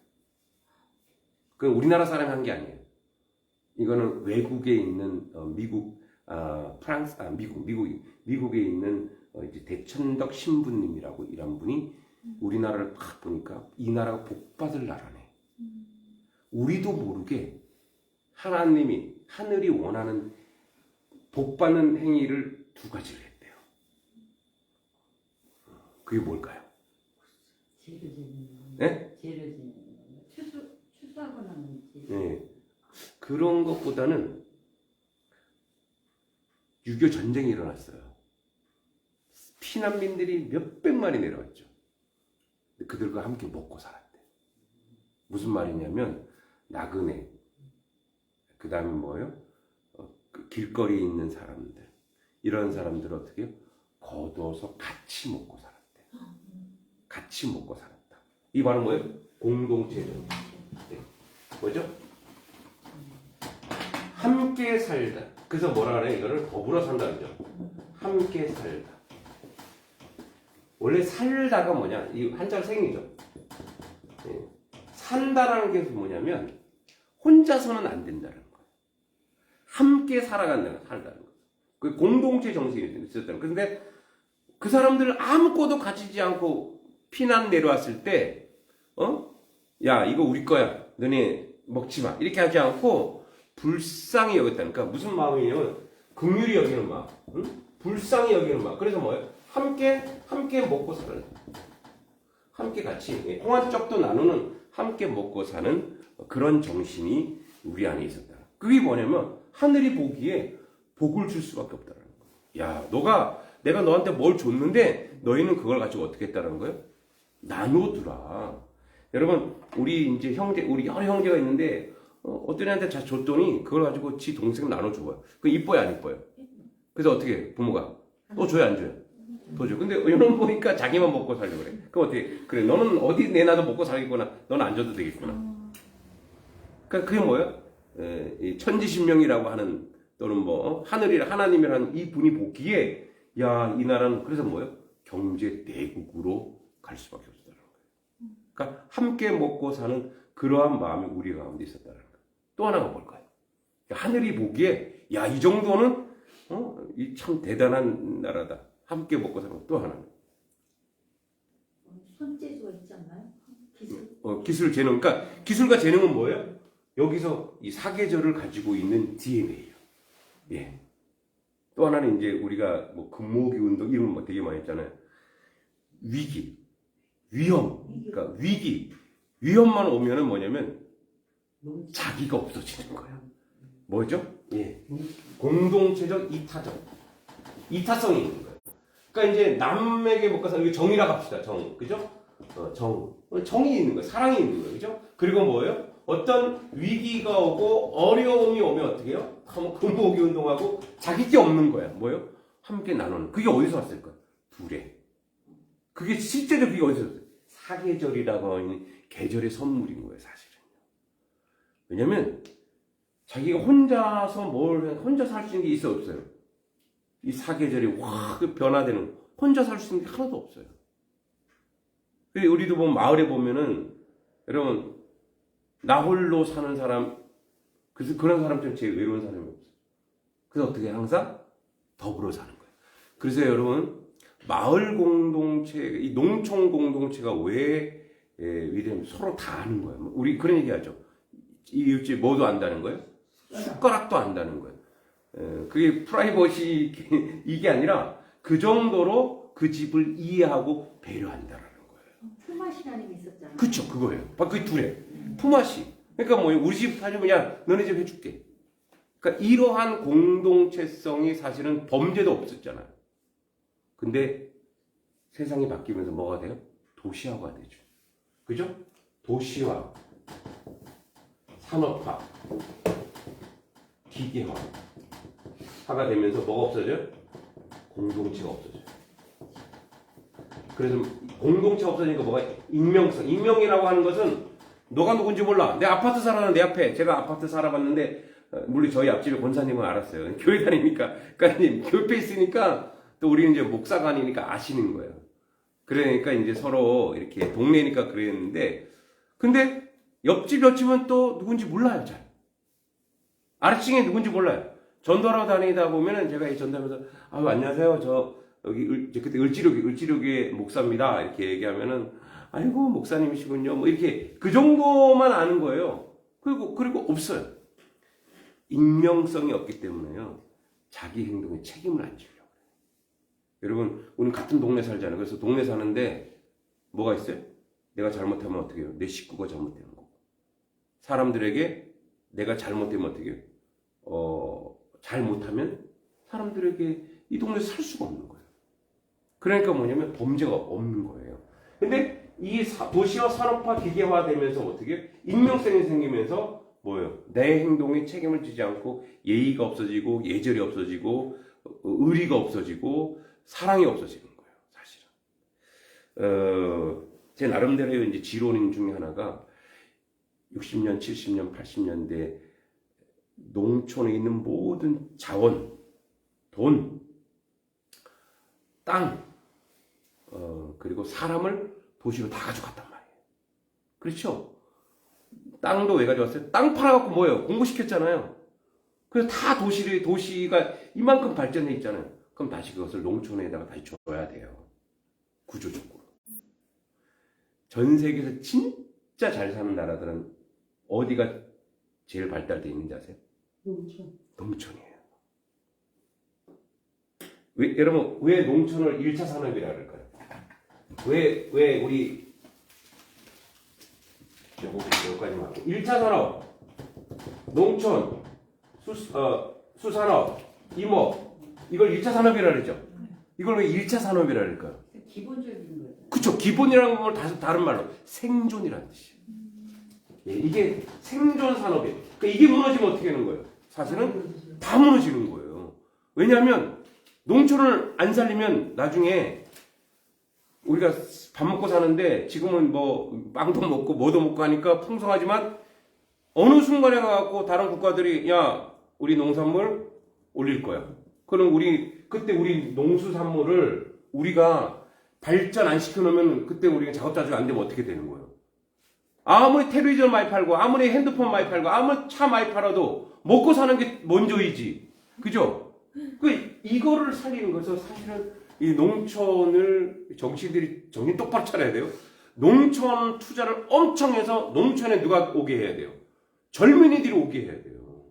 그건 우리나라 사람이 한 게 아니에요. 이거는 외국에 있는 미국에 있는 이제 대천덕 신부님이라고 이런 분이 우리나라를 딱 보니까 이 나라가 복받을 나라네. 우리도 모르게 하늘이 원하는 복받는 행위를 두 가지를 했대요. 그게 뭘까요? 네? 추수하고 나면 네. 그런 것보다는 6.25 전쟁이 일어났어요. 피난민들이 몇백만이 내려왔죠. 그들과 함께 먹고 살았대. 무슨 말이냐면 나그네, 그 다음에 뭐예요? 그 길거리에 있는 사람들, 이런 사람들을 어떻게 해요? 거둬서 같이 먹고 살았대. 같이 먹고 살았다. 이 말은 뭐예요? 공동체죠. 네. 뭐죠? 함께 살다. 그래서 뭐라 그래요? 이거를 더불어 산다 그러죠. 함께 살다. 원래 살다가 뭐냐? 이 한자가 생이죠. 네. 산다라는 게 뭐냐면 혼자서는 안 된다는 거예요. 함께 살다는 거예요. 그 공동체 정신이 있었다는 거예요. 그런데 그 사람들을 아무것도 가지지 않고 피난 내려왔을 때, 야, 이거 우리 거야. 너네 먹지 마. 이렇게 하지 않고 불쌍히 여겼다니까. 무슨 마음이냐면 긍휼히 여기는 마음. 응? 불쌍히 여기는 마음. 그래서 뭐예요? 함께 먹고 살아요. 함께 같이 홍한적도 나누는 함께 먹고 사는 그런 정신이 우리 안에 있었다. 그게 뭐냐면 하늘이 보기에 복을 줄 수밖에 없다는 거예요. 야, 내가 너한테 뭘 줬는데 너희는 그걸 가지고 어떻게 했다는 거예요? 나누더라. 여러분, 우리 이제 우리 여러 형제가 있는데 어떤 애한테 다 줬더니 그걸 가지고 지 동생 나눠줘요. 그 이뻐요, 안 이뻐요? 그래서 어떻게 해? 부모가 또 줘요, 안 줘요? 더 줘. 근데 이놈 보니까 자기만 먹고 살려고 그래. 그럼 어떻게? 그래, 너는 어디 내놔도 먹고 살겠구나. 너는 안 줘도 되겠구나. 그러니까 그게 뭐예요? 이 천지신명이라고 하는 또는 뭐 하나님이라는 이 분이 보기에 야, 이 나라는 그래서 뭐예요? 경제 대국으로 갈 수밖에 없었다는 거예요. 그러니까 함께 먹고 사는 그러한 마음이 우리 가운데 있었다는 거예요. 또 하나가 뭘까요? 하늘이 보기에 야, 이 정도는 이 참 대단한 나라다. 함께 먹고 사는 또 하나는 손재주가 있지 않나요? 기술. 기술 재능. 그러니까 기술과 재능은 뭐예요? 여기서 이 사계절을 가지고 있는 DNA예요. 예. 또 하나는 이제 우리가 뭐 금모기 운동 이런 거 되게 많이 했잖아요. 위기, 위험, 그러니까 위험만 오면은 뭐냐면 자기가 없어지는 거예요. 뭐죠? 예. 공동체적 이타성이 있는 거예요. 그러니까 이제 남에게 먹고 사는 게 정이라고 합시다. 정, 그죠? 정이 있는 거예요. 사랑이 있는 거예요. 그죠? 그리고 뭐예요? 어떤 위기가 오고 어려움이 오면 어떻게 해요? 금모기 운동하고 자기 게 없는 거야. 뭐예요? 함께 나누는. 그게 어디서 왔을까? 둘에. 그게 실제로 그게 어디서 왔어요? 사계절이라고 하는 계절의 선물인 거예요, 사실은. 왜냐면 자기가 혼자서 혼자서 할 수 있는 게 있어 없어요? 이 사계절이 확 변화되는 혼자 살 수 있는 게 하나도 없어요. 우리도 보면 마을에 보면은 여러분 나 홀로 사는 사람 그래서 그런 사람처럼 제일 외로운 사람이 없어요. 그래서 어떻게 항상 더불어 사는 거예요. 그래서 여러분 마을 공동체, 이 농촌 공동체가 왜 위대하면 서로 다 아는 거예요. 우리 그런 얘기하죠. 이웃집 뭐도 안다는 거예요. 숟가락도 안다는 거예요. 그게 프라이버시 이게 아니라 그 정도로 그 집을 이해하고 배려한다라는 거예요. 품앗이라는 게 있었잖아요. 그쵸, 그거예요. 바로 그 둘에 품앗이. 그러니까 뭐 우리 집 살려면 야 너네 집 해줄게. 그러니까 이러한 공동체성이 사실은 범죄도 없었잖아요. 근데 세상이 바뀌면서 뭐가 돼요? 도시화가 되죠. 그죠? 도시화, 산업화, 기계화가 되면서 뭐가 없어져요? 공동체가 없어져요. 그래서 공동체가 없어지니까 뭐가 익명성. 익명이라고 하는 것은 너가 누군지 몰라. 내 아파트 살아는 내 앞에 제가 아파트 살아봤는데 물론 저희 앞집에 권사님은 알았어요. 교회 다니니까 그러니까 교회 있으니까 또 우리는 이제 목사가 아니니까 아시는 거예요. 그러니까 이제 서로 이렇게 동네니까 그랬는데 근데 옆집은 또 누군지 몰라요. 잘 아래층에 누군지 몰라요. 전도하러 다니다 보면은 제가 이 전도하면서 안녕하세요. 저 여기 그때 을지로교회 목사입니다. 이렇게 얘기하면은 아이고 목사님이시군요. 뭐 이렇게 그 정도만 아는 거예요. 그리고 없어요. 익명성이 없기 때문에요. 자기 행동에 책임을 안 지려고 해요. 여러분, 우리 같은 동네 살잖아요. 그래서 동네 사는데 뭐가 있어요? 내가 잘못하면 어떻게 해요? 내 식구가 잘못되는 거고. 사람들에게 내가 잘못되면 어떻게 해요? 잘못하면 사람들에게 이 동네에서 살 수가 없는 거예요. 그러니까 뭐냐면 범죄가 없는 거예요. 근데 이 도시화 산업화 기계화 되면서 어떻게 해요? 익명성이 생기면서 뭐예요? 내 행동에 책임을 지지 않고 예의가 없어지고 예절이 없어지고 의리가 없어지고 사랑이 없어지는 거예요. 사실은. 제 나름대로 이제 지론인 중에 하나가 60년, 70년, 80년대 농촌에 있는 모든 자원, 돈, 땅, 그리고 사람을 도시로 다 가져갔단 말이에요. 그렇죠? 땅도 왜 가져왔어요? 땅 팔아갖고 뭐예요? 공부시켰잖아요. 그래서 다 도시가 이만큼 발전해 있잖아요. 그럼 다시 그것을 농촌에다가 다시 줘야 돼요. 구조적으로. 전 세계에서 진짜 잘 사는 나라들은 어디가 제일 발달되어 있는지 아세요? 농촌. 농촌이에요. 여러분, 왜 농촌을 1차 산업이라 그럴까요? 왜 우리 여기까지 말고 1차 산업, 농촌, 수산업, 임업 이걸 1차 산업이라 그러죠. 이걸 왜 1차 산업이라 그럴까요? 기본적인 거예요. 그쵸. 기본이라는 걸 다른 말로 생존이라는 뜻이에요. 예, 이게 생존 산업이에요. 그러니까 이게 무너지면 어떻게 되는 거예요? 사실은 다 무너지는 거예요. 왜냐하면 농촌을 안 살리면 나중에 우리가 밥 먹고 사는데 지금은 뭐 빵도 먹고 뭐도 먹고 하니까 풍성하지만 어느 순간에 가갖고 다른 국가들이 야 우리 농산물 올릴 거야. 그럼 그때 우리 농수산물을 우리가 발전 안 시켜놓으면 그때 우리가 작업자주가 안 되면 어떻게 되는 거예요? 아무리 텔레비전 많이 팔고 아무리 핸드폰 많이 팔고 아무리 차 많이 팔아도 먹고 사는 게 먼저이지. 그죠? 이거를 살리는 거죠. 사실은 이 농촌을 정신 똑바로 차려야 돼요. 농촌 투자를 엄청 해서 농촌에 누가 오게 해야 돼요? 젊은이들이 오게 해야 돼요.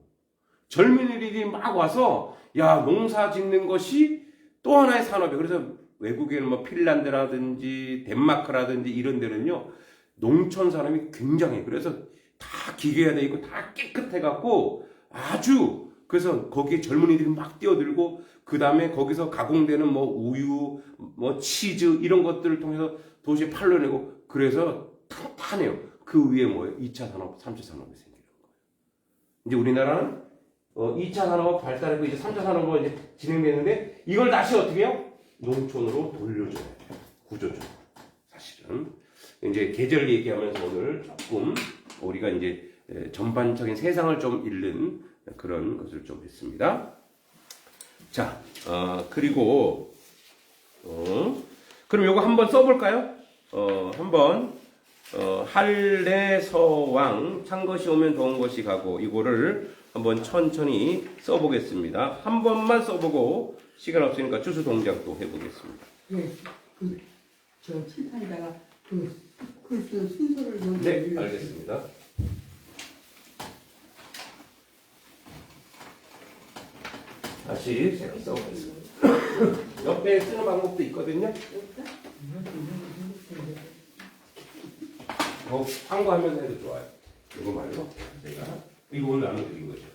젊은이들이 막 와서 야 농사 짓는 것이 또 하나의 산업이에요. 그래서 외국에는 뭐 핀란드라든지 덴마크라든지 이런 데는요 농촌 산업이 굉장해. 그래서 다 기계화 돼 있고 다 깨끗해 갖고 아주 그래서 거기에 젊은이들이 막 뛰어들고 그 다음에 거기서 가공되는 뭐 우유, 뭐 치즈 이런 것들을 통해서 도시에 팔려내고 그래서 탄탄해요. 그 위에 뭐예요? 2차 산업, 3차 산업이 생기는 거예요. 이제 우리나라는 2차 산업 발달했고 이제 3차 산업으로 이제 진행되는데 이걸 다시 어떻게 해요? 농촌으로 돌려줘야 돼요. 구조적으로. 사실은. 이제 계절 얘기하면서 오늘 조금 우리가 이제 전반적인 세상을 좀 읽는 그런 것을 좀 했습니다. 자, 그리고 그럼 요거 한번 써볼까요? 한번 할례서왕 찬 것이 오면 더운 것이 가고 이거를 한번 천천히 써보겠습니다. 한 번만 써보고 시간 없으니까 추수 동작도 해보겠습니다. 예, 저 칠판에다가 글쓰 순서를 먼저 네, 읽어주세요. 알겠습니다. 다시 제가 써보겠습니다. 옆에 쓰는 방법도 있거든요. 참고하면서 해도 좋아요. 이거 말고 제가 이거 오늘 나눠드린 거죠.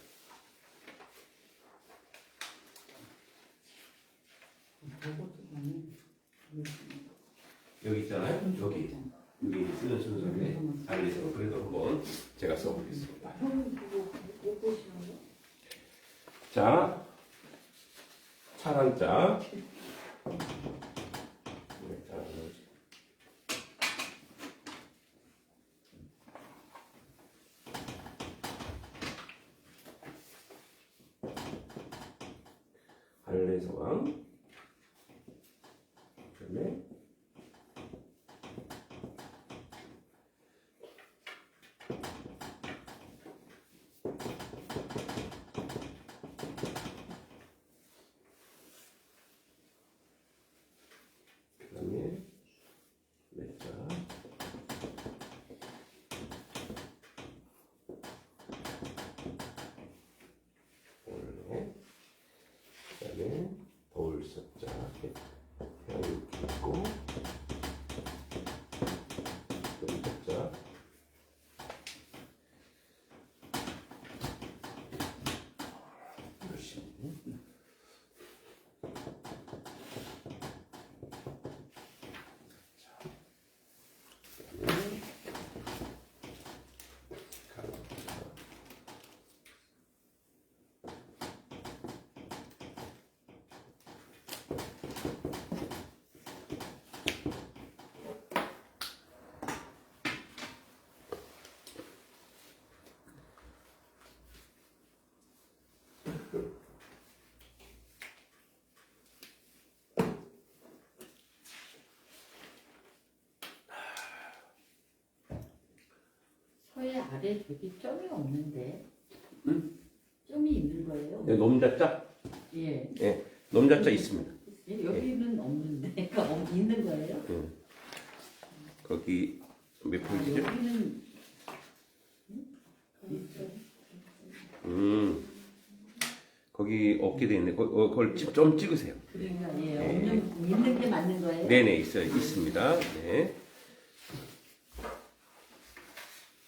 여기 있잖아요. 여기 쓰는 순서인데 알려서 그래도 한번 제가 써보겠습니다. 못 보시는 거? 자, 차란자. 할례서왕. 그다음에 넷자. 올레. 그다음에 더울석자. 이렇게 있고 더울석자. 열심히. 서예 아래 저기 점이 없는데. 응? 점이 있는 거예요? 네, 놈자자? 예. 네, 놈자자 있습니다. 여기는 없는데. 그러니까 있는 거예요? 거기 몇 페이지죠? 여기는 거기 없게 돼 있네. 그걸 좀 찍으세요. 그러니까 예, 네. 있는 게 맞는 거예요? 네네 있습니다. 네.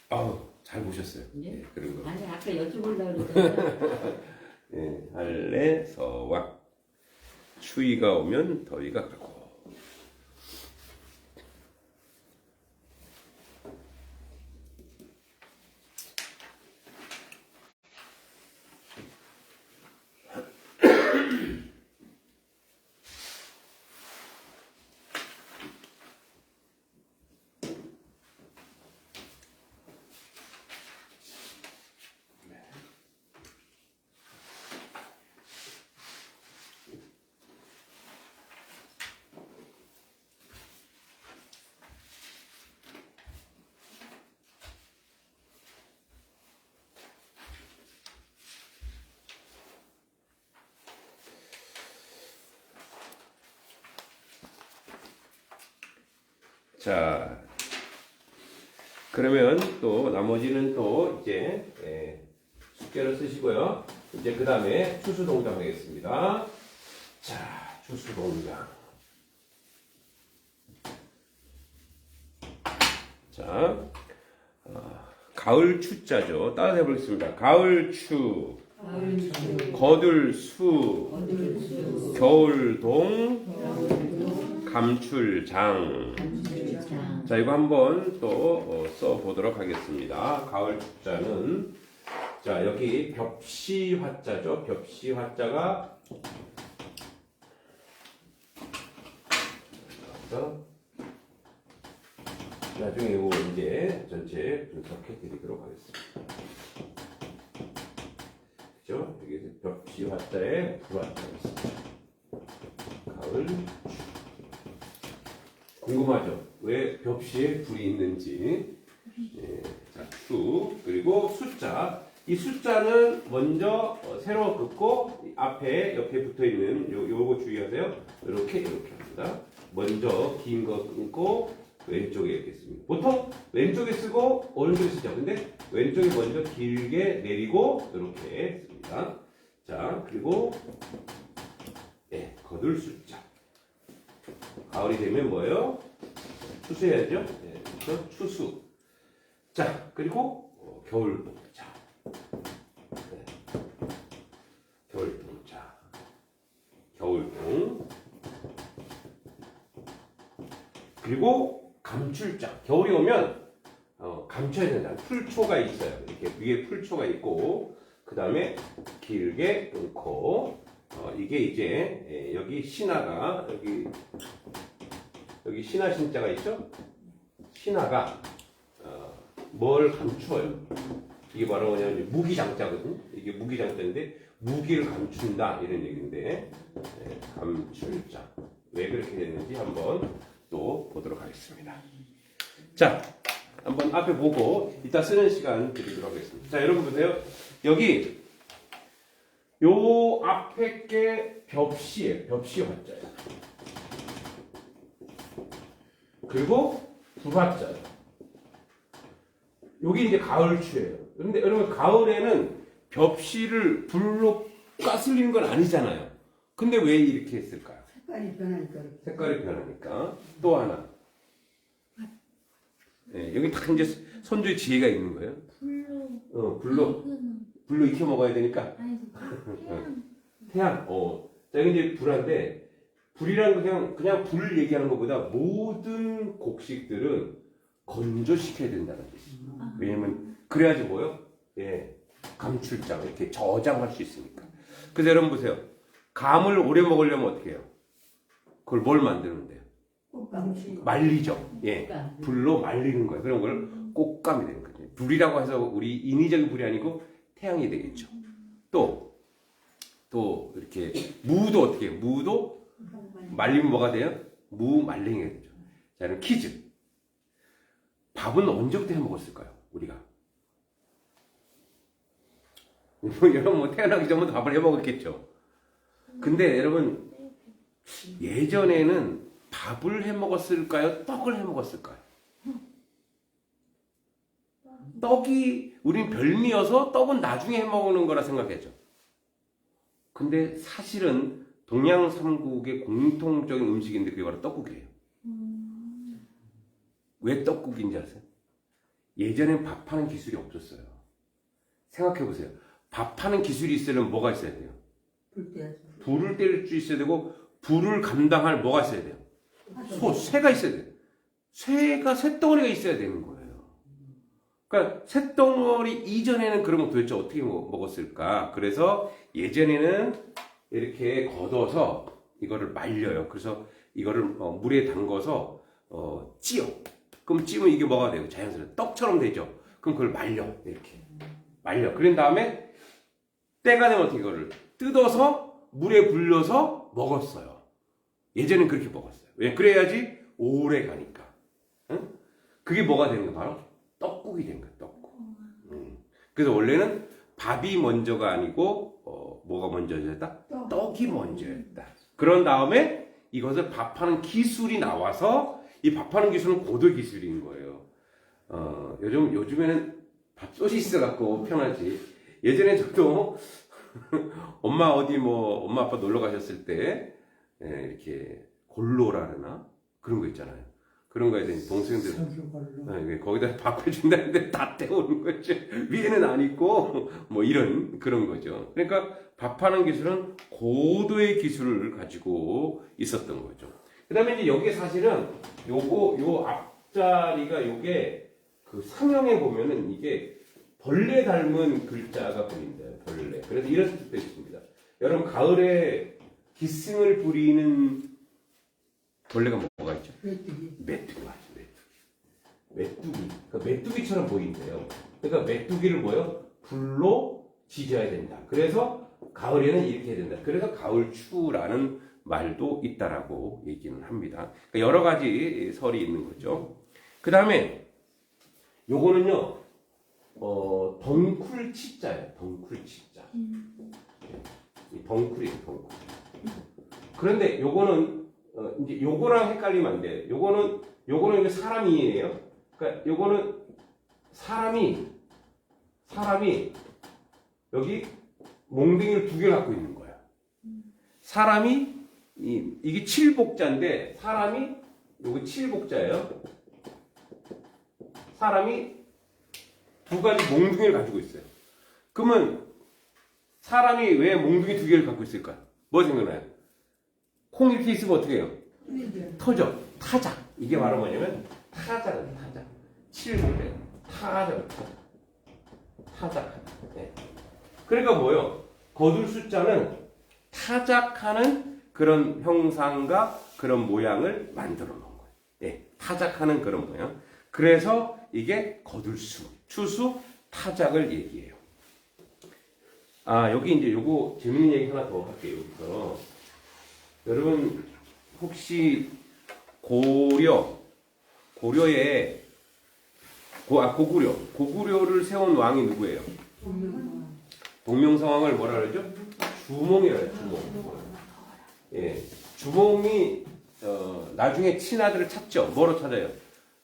아우 잘 보셨어요. 예? 네, 그런 거. 아니 아까 여쭤보려고 그랬잖아요. 네, 할래 서왕 추위가 오면 더위가 가고. 자, 그러면 또 나머지는 또 이제 숙제를 쓰시고요. 이제 그 다음에 추수 동작 하겠습니다. 자, 추수 동작. 자, 가을 추자죠. 따라서 해보겠습니다. 가을 추, 거들 수, 겨울 동, 감출장. 자, 이거 한번 또 써보도록 하겠습니다. 가을 축자는, 자, 여기 벽시 화자죠. 벽시 화자가, 나중에 이거 이제 전체 분석해 드리도록 하겠습니다. 그죠? 여기 벽시 화자에 불화자가 있습니다. 가을 궁금하죠? 왜 벽시에 불이 있는지. 예, 자, 추 그리고 숫자. 이 숫자는 먼저 세로 긋고 앞에 옆에 붙어 있는 요거 주의하세요. 이렇게 합니다. 먼저 긴 거 끊고 왼쪽에 이렇게 씁니다. 보통 왼쪽에 쓰고 오른쪽에 쓰죠. 근데 왼쪽에 먼저 길게 내리고 이렇게 씁니다. 자, 그리고 예, 거둘 숫자. 가을이 되면 뭐예요? 추수해야죠. 네, 그래서 추수. 자, 그리고 겨울 동자. 네. 겨울 동자. 겨울동. 그리고 감출자. 겨울이 오면 감춰야 된다. 풀초가 있어요. 이렇게 위에 풀초가 있고, 그 다음에 길게 끊고, 이게 이제 여기 신화가 여기 신화 신자가 있죠? 신화가 뭘 감추어요? 이게 바로 뭐냐면 무기장자거든요. 이게 무기장자인데 무기를 감춘다 이런 얘기인데 감출자 왜 그렇게 됐는지 한번 또 보도록 하겠습니다. 자, 한번 앞에 보고 이따 쓰는 시간 드리도록 하겠습니다. 자, 여러분 보세요. 여기 요 앞에 게 벽시예요. 벽시 화자예요. 그리고 불화자예요. 여기 이제 가을추예요. 그런데 여러분 가을에는 벽시를 불로 까슬리는 건 아니잖아요. 근데 왜 이렇게 했을까요? 색깔이 변하니까. 색깔이 변하니까. 또 하나. 네, 여기 딱 이제 선조의 지혜가 있는 거예요. 불로 익혀 먹어야 되니까. 아니 태양. 자, 이제 불화인데, 불이란 그냥 불 얘기하는 것보다 모든 곡식들은 건조시켜야 된다는 뜻이에요. 왜냐면, 그래야지 뭐요? 예. 감출장. 이렇게 저장할 수 있으니까. 그래서 여러분 보세요. 감을 오래 먹으려면 어떻게 해요? 그걸 뭘 만드는데요? 꽃감시. 말리죠. 예. 불로 말리는 거예요. 그런 걸 꽃감이 되는 거죠. 불이라고 해서 우리 인위적인 불이 아니고 태양이 되겠죠. 또 이렇게 무도 어떻게 해요? 무도 말리면 뭐가 돼요? 무말랭이가 되죠. 자, 그럼 퀴즈. 밥은 언제부터 해 먹었을까요? 우리가. 여러분 뭐 태어나기 전부터 밥을 해 먹었겠죠. 근데 여러분 예전에는 밥을 해 먹었을까요? 떡을 해 먹었을까요? 떡이 우린 별미여서 떡은 나중에 해 먹는 거라 생각했죠. 근데 사실은 동양 삼국의 공통적인 음식인데 그게 바로 떡국이에요. 왜 떡국인지 아세요? 예전엔 밥하는 기술이 없었어요. 생각해보세요. 밥하는 기술이 있으려면 뭐가 있어야 돼요? 불을 뗄 수 있어야 되고 불을 감당할 뭐가 있어야 돼요? 새가 있어야 돼요. 쇳덩어리가 있어야 되는 거예요. 그러니까 쇳덩어리 이전에는 그러면 도대체 어떻게 먹었을까? 그래서 예전에는 이렇게 걷어서 이거를 말려요. 그래서 이거를 물에 담궈서 찌요. 그럼 찌면 이게 뭐가 돼요? 자연스럽게 떡처럼 되죠. 그럼 그걸 말려. 이렇게 말려. 그런 다음에 때가 되면 어떻게 이거를 뜯어서 물에 불려서 먹었어요. 예전엔 그렇게 먹었어요. 왜? 그래야지 오래 가니까. 응? 그게 뭐가 되는 거야? 바로 떡국이 된 거야. 떡국. 그래서 원래는 밥이 먼저가 아니고 뭐가 먼저였다? 떡이 먼저였다. 그런 다음에 이것을 밥하는 기술이 나와서 이 밥하는 기술은 고도 기술인 거예요. 요즘에는 밥솥이 있어갖고 편하지. 예전에 저도 엄마 아빠 놀러 가셨을 때 이렇게 골로라 그러나 그런 거 있잖아요. 그런 거에 대한 동생들 거기다 밥 해준다는데 다 태우는 거죠. 위에는 안 있고 뭐 그런 거죠. 그러니까 밥하는 기술은 고도의 기술을 가지고 있었던 거죠. 그다음에 이제 여기 사실은 요 앞자리가 요게 그 상형에 보면은 이게 벌레 닮은 글자가 보인대요. 벌레. 그래서 이런 뜻도 있습니다. 여러분 가을에 기승을 부리는 벌레가 뭐가 있죠? 메뚜기 맞죠. 메뚜기. 그러니까 메뚜기처럼 보인대요. 그러니까 메뚜기를 불로 지져야 된다. 그래서 가을에는 이렇게 해야 된다. 그래서 가을추라는 말도 있다라고 얘기는 합니다. 그러니까 여러 가지 설이 있는 거죠. 그 다음에 요거는요, 덩쿨치자예요. 덩쿨치자. 이 덩쿨이에요. 덩쿨. 그런데 요거는 이제 요거랑 헷갈리면 안 돼. 요거는 이제 사람이에요. 그러니까 요거는 사람이 여기 몽둥이를 두 개 갖고 있는 거야. 사람이 이게 칠복자인데 사람이 요거 칠복자예요. 사람이 두 가지 몽둥이를 가지고 있어요. 그러면 사람이 왜 몽둥이 두 개를 갖고 있을까? 뭐 생각나요? 콩 이렇게 있으면 어떻게 해요? 터져. 타작. 이게 바로 뭐냐면 타작은 타작. 칠복자. 타작은 타작. 타작하다. 네. 그러니까 뭐요? 거둘 숫자는 타작하는 그런 형상과 그런 모양을 만들어 놓은 거예요. 네. 타작하는 그런 모양. 그래서 이게 거둘수, 추수, 타작을 얘기해요. 여기 이제 요거 재밌는 얘기 하나 더 할게요. 여기서. 여러분, 혹시 고구려를 세운 왕이 누구예요? 동명성왕을 뭐라 그러죠? 주몽이라고 해요. 주몽. 예. 주몽이 나중에 친아들을 찾죠. 뭐로 찾아요?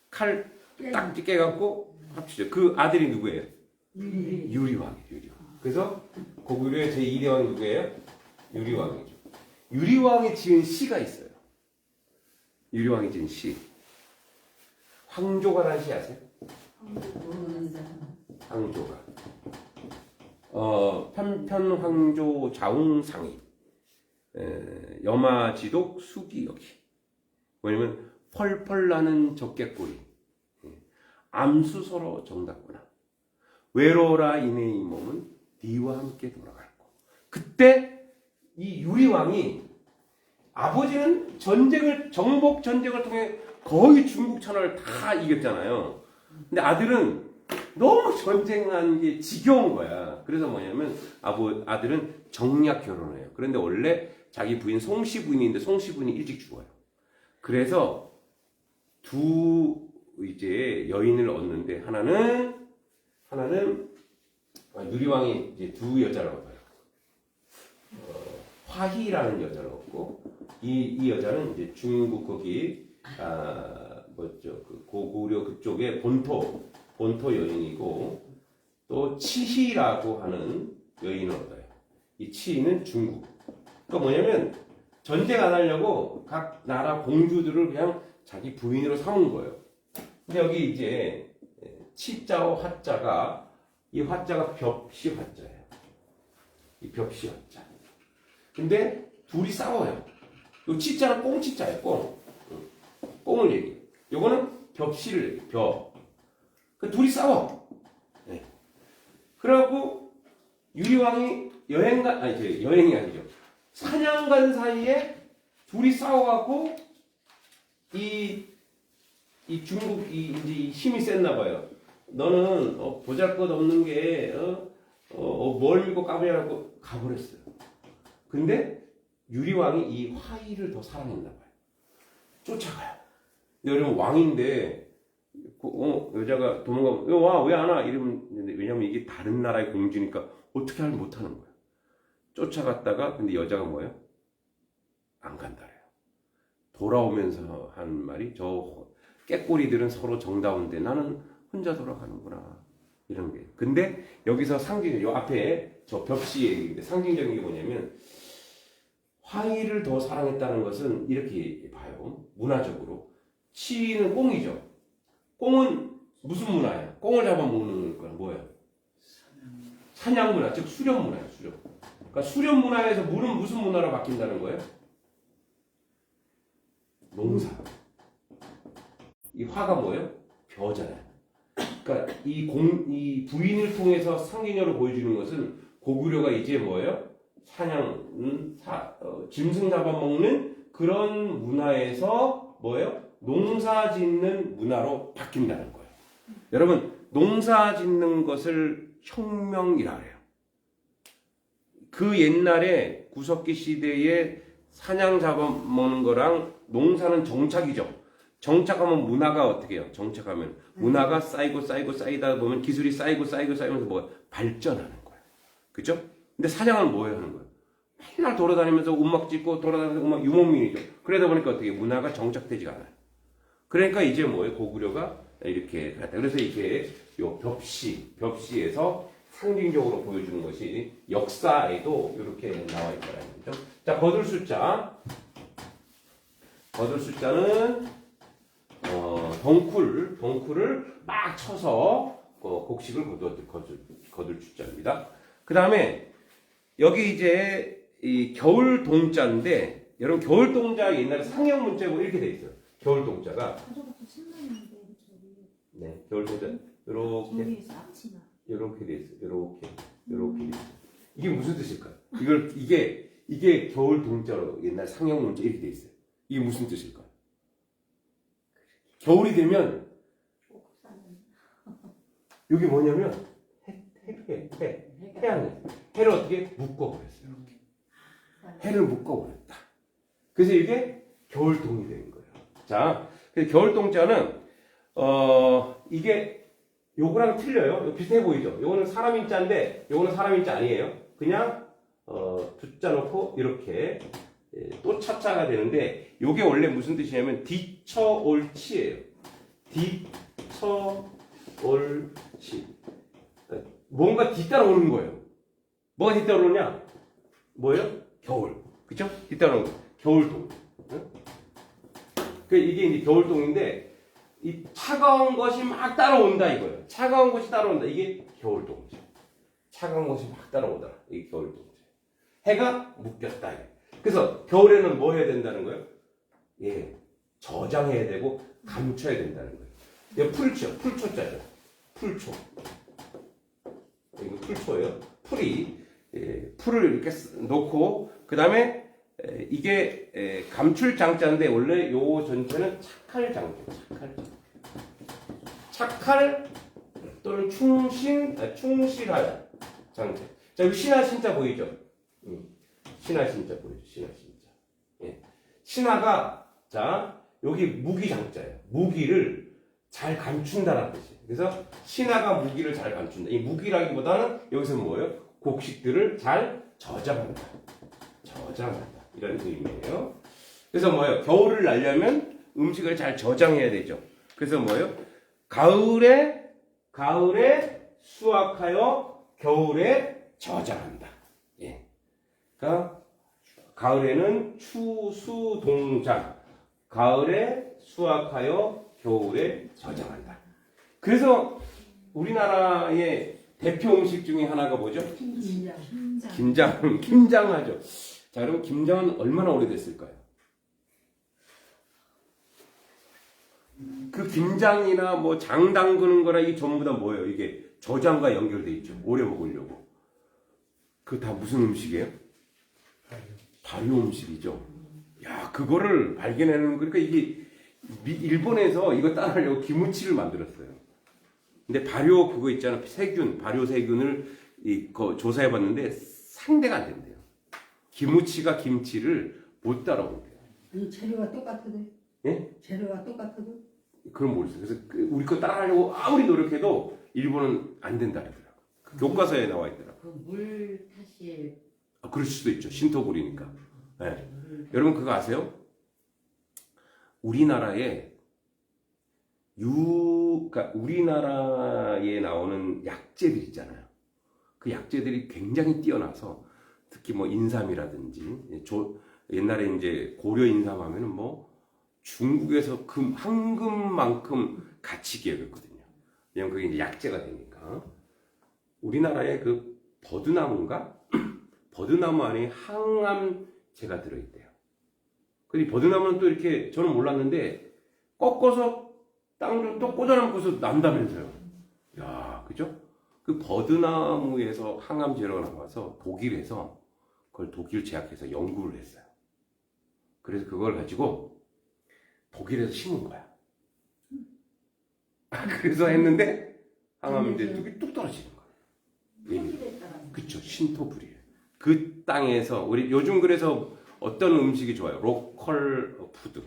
칼 딱 깨갖고 합치죠. 그 아들이 누구예요? 유리왕이에요. 유리왕. 그래서 고구려의 제2대 왕이 누구예요? 유리왕이죠. 유리왕이 지은 시가 있어요. 유리왕이 지은 시. 황조가라는 시 아세요? 황조가. 편편황조 자웅상이. 여마지독 수기여기. 뭐냐면 펄펄 나는 적개꼬리. 암수서로 정답구나. 외로라 이내 이 몸은 니와 함께 돌아갈고. 그때 이 유리왕이 아버지는 정복 전쟁을 통해 거의 중국 천하를 다 이겼잖아요. 근데 아들은 너무 전쟁한 게 지겨운 거야. 그래서 뭐냐면 아들은 정략 결혼을 해요. 그런데 원래 자기 부인 송씨 부인인데 송씨 부인이 일찍 죽어요. 그래서 두 이제 여인을 얻는데 하나는 유리왕이 이제 두 여자를 얻어요. 화희라는 여자를 얻고 이 여자는 이제 중국 거기 그 고구려 그쪽의 본토 본토 여인이고 또 치희라고 하는 여인을 얻어요. 이 치희는 중국. 그러니까 뭐냐면 전쟁 안 하려고 각 나라 공주들을 그냥 자기 부인으로 삼은 거예요. 근데 여기 이제 치자와 화자가 이 화자가 벽시 화자예요. 이 벽시 화자. 근데 둘이 싸워요. 요 치자는 꽁치자예요. 꽁을 얘기해. 요거는 벽시를 얘기해. 벽. 그 둘이 싸워. 네. 그래갖고 유리왕이 여행이 아니죠. 사냥 간 사이에 둘이 싸워갖고 이 중국이 이제 힘이 셌나 봐요. 너는 보잘것없는 게 뭘 믿고 까불냐고 가버렸어요. 근데 유리왕이 이 화이를 더 사랑했나 봐요. 쫓아가요. 여러분 왕인데 여자가 도망가면 와 왜 안 와? 이러면 왜냐면 이게 다른 나라의 공주니까 어떻게 하면 못하는 거야. 쫓아갔다가 근데 여자가 뭐예요? 안 간다래요. 돌아오면서 한 말이 저 깨꼬리들은 서로 정다운데 나는 혼자 돌아가는구나 이런 게. 근데 여기서 요 앞에 저 벽시 얘기인데 상징적인 게 뭐냐면 화이를 더 사랑했다는 것은 이렇게 봐요. 문화적으로 치는 꽁이죠. 꽁은 무슨 문화예요? 꽁을 잡아먹는 건 뭐예요? 사냥 문화, 즉 수렵 문화예요. 수렵. 그러니까 수렵 문화에서 물은 무슨 문화로 바뀐다는 거예요? 농사. 이 화가 뭐예요? 벼잖아요. 그러니까 이 부인을 통해서 상징적으로 보여주는 것은 고구려가 이제 뭐예요? 사냥, 짐승 잡아먹는 그런 문화에서 뭐예요? 농사 짓는 문화로 바뀐다는 거예요. 여러분, 농사 짓는 것을 혁명이라 해요. 그 옛날에 구석기 시대에 사냥 잡아먹는 거랑 농사는 정착이죠. 정착하면 문화가 어떻게 해요? 정착하면 문화가 쌓이고 쌓이다 보면 기술이 쌓이면서 뭐 발전하는 거예요. 그죠? 근데 사냥은 뭐예요 하는 거예요? 맨날 돌아다니면서 움막 짓고 돌아다니면서 움막 유목민이죠. 그러다 보니까 어떻게 문화가 정착되지가 않아요. 그러니까 이제 뭐예요? 고구려가 이렇게 갔다. 그래서 이게 요 벽시에서 상징적으로 보여주는 것이 역사에도 이렇게 나와 있다는 거죠. 자, 거둘 숫자는 덩쿨을 막 쳐서 곡식을 거둘 숫자입니다. 그 다음에 여기 이제 이 겨울 동자인데 여러분 겨울 동자 옛날에 상형 문자고 이렇게 돼 있어요. 겨울 동자가 가져가서 신나는데 저기 네 겨울 동자 저기 쌈치나 이렇게 돼 있어요. 이렇게 돼 있어요. 이게 무슨 뜻일까요? 이게 겨울 동자로 옛날 상형 문자 이렇게 돼 있어요. 이게 무슨 뜻일까요? 겨울이 되면 여기 뭐냐면 해를 어떻게 묶어버렸어요. 이렇게. 해를 묶어버렸다. 그래서 이게 겨울동이 되는 거예요. 자, 겨울동자는 이게 요거랑 틀려요. 비슷해 보이죠? 요거는 사람 인자인데 요거는 사람 인자 아니에요. 그냥 두자 놓고 이렇게 또 차자가 되는데 요게 원래 무슨 뜻이냐면 뒤처올치예요. 뒤처올치. 뭔가 뒤따라오는 거예요. 뭐가 뒤따라오냐? 뭐예요? 겨울. 그쵸? 뒤따라오는 거. 겨울동. 응? 이게 이제 겨울동인데 이 차가운 것이 막 따라온다 이거예요. 차가운 것이 따라온다. 이게 겨울동이죠. 차가운 것이 막 따라오더라. 이게 겨울동이죠. 해가 묶였다. 그래서 겨울에는 뭐 해야 된다는 거예요? 예, 저장해야 되고 감춰야 된다는 거예요. 이거 풀초자죠. 풀초. 이거 풀초예요. 풀을 이렇게 놓고 그 다음에 이게 감출 장자인데 원래 요 전체는 착할 장자. 착할 또는 충실할 장자. 자, 여기 신하 신자 보이죠? 신하 신자 보이죠? 신하 신자. 예. 신하가 자 여기 무기 장자예요. 무기를 잘 감춘다는 뜻이에요. 그래서 신하가 무기를 잘 감춘다. 이 무기라기보다는 여기서 뭐예요? 곡식들을 잘 저장한다. 이런 의미예요. 그래서 뭐예요? 겨울을 날려면 음식을 잘 저장해야 되죠. 그래서 뭐예요? 가을에 가을에 수확하여 겨울에 저장한다. 예. 그러니까 가을에는 추수동장, 가을에 수확하여 겨울에 저장한다. 그래서 우리나라의 대표 음식 중에 하나가 뭐죠? 김장. 김장. 김장하죠. 자, 그럼 김장은 얼마나 오래됐을까요? 그 김장이나 뭐 장 담그는 거나 이게 전부 다 뭐예요? 이게 저장과 연결돼 있죠. 오래 먹으려고. 그 다 무슨 음식이에요? 발효 음식이죠. 야, 그거를 발견하는, 그러니까 이게 일본에서 이거 따라하려고 기무치를 만들었어요. 근데 발효 그거 있잖아. 세균, 발효 세균을 조사해봤는데 상대가 안 된대요. 기무치가 김치를 못 따라온대요. 아니 재료가 똑같아도. 예? 재료가 똑같아도. 그건 모르겠어요. 그래서 우리 거 따라하려고 아무리 노력해도 일본은 안 된다 그러더라고. 그 교과서에 나와 있더라고. 그물 탓일. 그럴 수도 있죠. 신토불이니까. 네. 여러분 그거 아세요? 우리나라에 그러니까 우리나라에 나오는 약재들 있잖아요. 그 약재들이 굉장히 뛰어나서 특히 뭐 인삼이라든지 옛날에 이제 고려 인삼 하면은 뭐 중국에서 황금만큼 가치 기업이었거든요. 왜냐면 그게 이제 약재가 되니까. 우리나라에 그 버드나무인가? 버드나무 안에 항암제가 들어있대요. 근데 버드나무는 또 이렇게 저는 몰랐는데 꺾어서 땅으로 또 꽂아놓고서 난다면서요. 야, 그죠? 그 버드나무에서 항암제로가 나와서 독일에서 그걸 독일 제약회사 연구를 했어요. 그래서 그걸 가지고 독일에서 심은 거야. 그래서 했는데 항암제 뚝이 뚝 떨어지는 거예요. 그쵸, 신토불이에요. 그 땅에서 우리 요즘 그래서 어떤 음식이 좋아요? 로컬 푸드.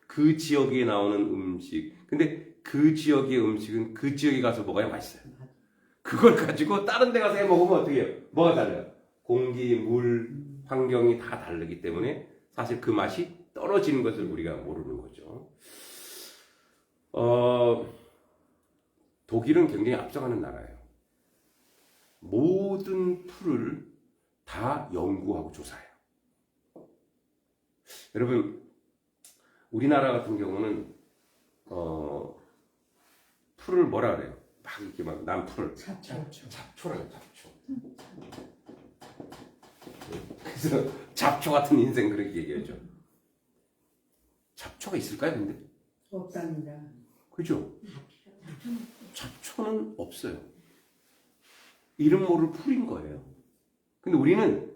그 지역에 나오는 음식. 근데 그 지역의 음식은 그 지역에 가서 먹어야 맛있어요. 그걸 가지고 다른 데 가서 해 먹으면 어떻게 해요? 뭐가 달라요? 공기, 물, 환경이 다 다르기 때문에 사실 그 맛이 떨어지는 것을 우리가 모르는 거죠. 독일은 굉장히 앞서가는 나라예요. 모든 풀을 다 연구하고 조사해요. 여러분, 우리나라 같은 경우는 풀을 뭐라 그래요? 막 이렇게 막 난풀 잡초라고 잡초. 그래서 잡초 같은 인생 그렇게 얘기하죠. 잡초가 있을까요, 근데? 없답니다. 그죠? 잡초는 없어요. 이름 모를 풀인 거예요. 근데 우리는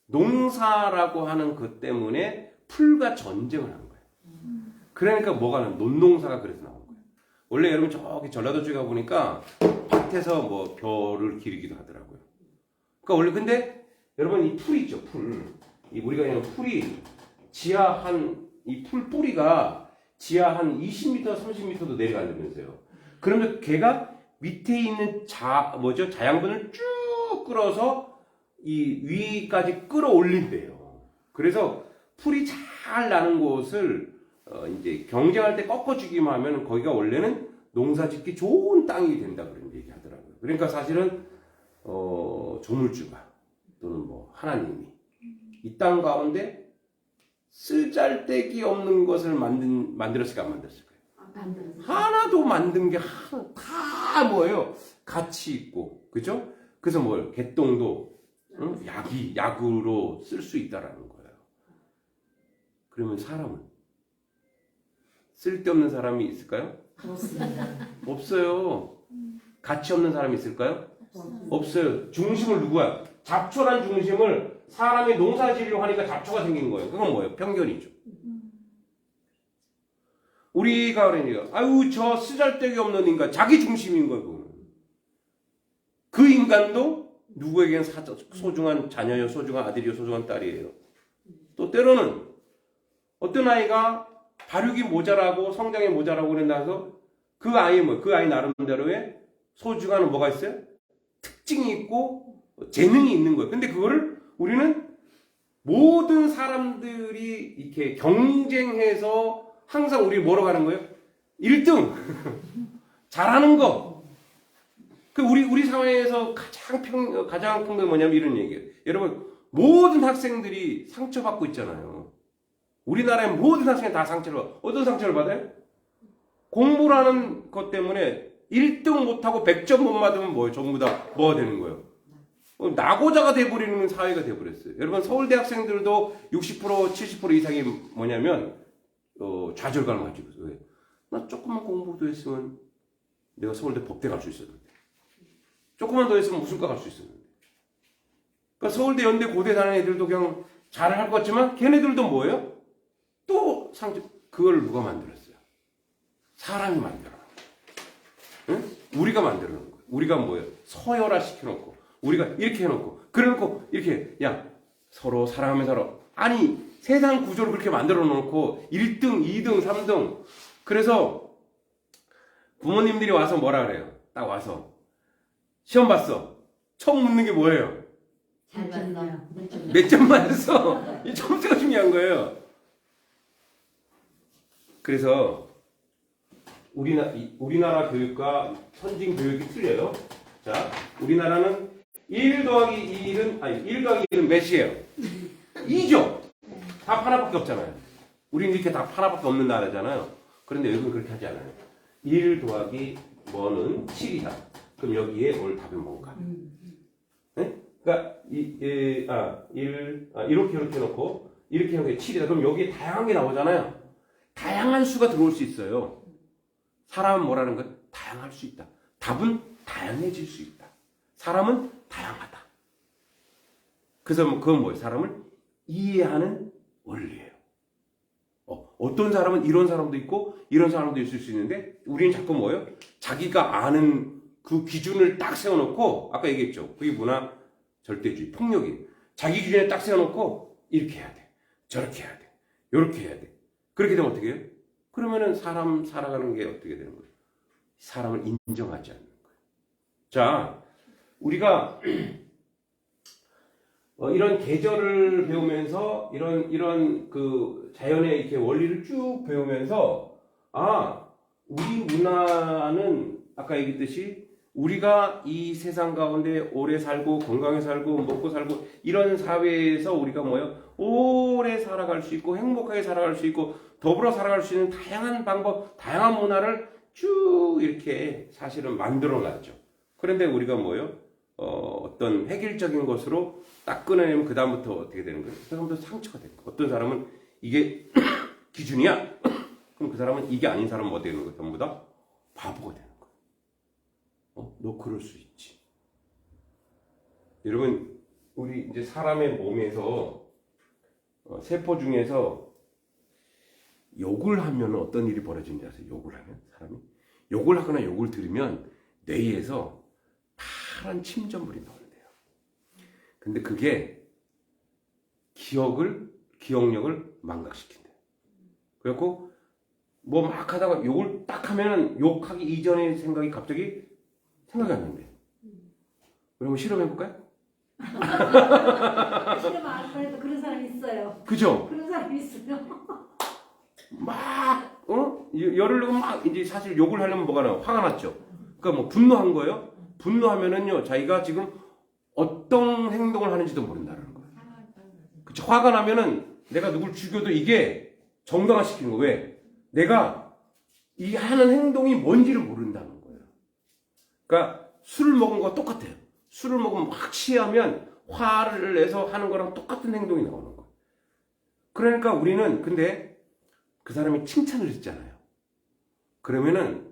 농사라고 하는 것 때문에 풀과 전쟁을 한 거예요. 그러니까 뭐가 나요? 논농사가 그래서 나온 거예요. 원래 여러분 저기 전라도 쪽에 가보니까 밭에서 뭐 벼를 기르기도 하더라고요. 그러니까 원래 근데 여러분 이 풀 있죠, 풀. 우리가 그냥 풀이 이 풀 뿌리가 지하 한 20m, 30m도 내려간다면서요. 그러면 걔가 밑에 있는 자양분을 쭉 끌어서 이 위까지 끌어올린대요. 그래서 풀이 잘 나는 곳을 이제 경쟁할 때 꺾어주기만 하면 거기가 원래는 농사짓기 좋은 땅이 된다 그런 얘기 하더라고요. 그러니까 사실은 조물주가 또는 뭐 하나님이 이 땅 가운데 쓰잘데기 없는 것을 만들었을까 안 만들었을까요? 하나도 만든 게 다 뭐예요? 가치 있고, 그죠? 그래서 뭘 개똥도 약으로 쓸 수 있다라는 거예요. 그러면 사람은 쓸데없는 사람이 있을까요? 없어요. 가치 없는 사람이 있을까요? 없어요. 중심을 누구야? 잡초란 중심을 사람이 농사 지으려고 하니까 잡초가 생긴 거예요. 그건 뭐예요? 편견이죠. 우리가 그러니까 아유 저 쓰잘데기 없는 인간, 자기 중심인 거고. 그 인간도 누구에겐 소중한 자녀요, 소중한 아들이요, 소중한 딸이에요. 또 때로는 어떤 아이가 발육이 모자라고 성장이 모자라고 그런다 해서 그 아이 나름대로의 소중한 뭐가 있어요? 특징이 있고 재능이 있는 거예요. 근데 그거를 우리는 모든 사람들이 이렇게 경쟁해서 항상 우리 뭐로 가는 거예요? 1등! 잘하는 거! 그 우리 사회에서 가장 큰 게 뭐냐면 이런 얘기예요. 여러분, 모든 학생들이 상처받고 있잖아요. 우리나라의 모든 학생이 다 상처를 받아요. 어떤 상처를 받아요? 공부라는 것 때문에 1등 못하고 100점 못 받으면 뭐예요? 전부 다 뭐가 되는 거예요? 낙오자가 돼버리는 사회가 돼버렸어요. 여러분, 서울대 학생들도 60% 70% 이상이 뭐냐면 좌절감을 가지고 있어요. 왜? 나 조금만 공부도 했으면 내가 서울대 법대 갈 수 있었는데, 조금만 더 했으면 무술과 갈 수 있었는데. 그러니까 서울대, 연대, 고대 다니는 애들도 그냥 잘을 할 것 같지만 걔네들도 뭐예요? 또 상처. 그걸 누가 만들었어요? 사람이 만들어요. 응? 우리가 만들어 놓은 거예요. 우리가 뭐예요? 서열화 시켜놓고, 우리가 이렇게 해놓고, 그래놓고 이렇게 야 서로 사랑하며 살아. 아니, 세상 구조를 그렇게 만들어 놓고 1등, 2등, 3등. 그래서 부모님들이 와서 뭐라 그래요? 딱 와서 시험 봤어. 처음 묻는 게 뭐예요? 잘 봤어. 몇 점 맞았어? 이 점수가 중요한 거예요. 그래서 우리나라 교육과 선진 교육이 틀려요. 자, 우리나라는 1 더하기 1은, 아니, 1 더하기 1은 몇이에요? 2죠? 답 하나밖에 없잖아요. 우리는 이렇게 답 하나밖에 없는 나라잖아요. 그런데 여기는 그렇게 하지 않아요. 1 더하기 뭐는 7이다. 그럼 여기에 올 답이 뭔가? 네? 그러니까, 이렇게 해놓고, 이렇게 해놓고 7이다. 그럼 여기에 다양한 게 나오잖아요. 다양한 수가 들어올 수 있어요. 사람은 뭐라는 건 다양할 수 있다. 답은 다양해질 수 있다. 사람은 다양하다. 그래서 그건 뭐예요? 사람을 이해하는 원리예요. 어떤 사람은 이런 사람도 있고 이런 사람도 있을 수 있는데 우리는 자꾸 뭐예요? 자기가 아는 그 기준을 딱 세워놓고, 아까 얘기했죠. 그게 문화 절대주의, 폭력이. 자기 기준에 딱 세워놓고 이렇게 해야 돼. 저렇게 해야 돼. 이렇게 해야 돼. 그렇게 되면 어떻게 해요? 그러면은 사람 살아가는 게 어떻게 되는 거예요? 사람을 인정하지 않는 거예요. 자, 우리가 이런 계절을 배우면서 이런 그 자연의 이렇게 원리를 쭉 배우면서 우리 문화는 아까 얘기했듯이 우리가 이 세상 가운데 오래 살고 건강히 살고 먹고 살고 이런 사회에서 우리가 뭐예요? 오래 살아갈 수 있고 행복하게 살아갈 수 있고 더불어 살아갈 수 있는 다양한 방법, 다양한 문화를 쭉 이렇게 사실은 만들어 놨죠. 그런데 우리가 뭐예요? 어떤 획일적인 것으로 딱 끊어내면 그다음부터 어떻게 되는 거예요? 그다음부터 상처가 되는 거예요. 어떤 사람은 이게 기준이야? 그럼 그 사람은 이게 아닌 사람은 뭐 되는 거예요? 전부 다 바보가 되는 거예요. 너 그럴 수 있지. 여러분, 우리 이제 사람의 몸에서 세포 중에서 욕을 하면 어떤 일이 벌어지는지 아세요? 욕을 하면 사람이 욕을 하거나 욕을 들으면 뇌에서 파란 침전물이 나온대요. 근데 그게 기억력을 망각시킨대요. 그래갖고 뭐 막 하다가 욕을 딱 하면은 욕하기 이전의 생각이 갑자기 생각이 안 난대요. 그러면 실험해볼까요? 실험 안 해도 그런 사람 있어요. 그죠? 그런 사람 있어요. 막, 열을 내고 막, 이제 사실 욕을 하려면 뭐가 나요? 화가 났죠? 그러니까 뭐 분노한 거예요? 분노하면은요, 자기가 지금 어떤 행동을 하는지도 모른다는 거예요. 그쵸? 화가 나면은 내가 누굴 죽여도 이게 정당화시키는 거예요. 왜? 내가 이 하는 행동이 뭔지를 모른다는 거예요. 그러니까 술을 먹은 거와 똑같아요. 술을 먹으면 막 취하면 화를 내서 하는 거랑 똑같은 행동이 나오는 거예요. 그러니까 우리는 근데 그 사람이 칭찬을 했잖아요. 그러면은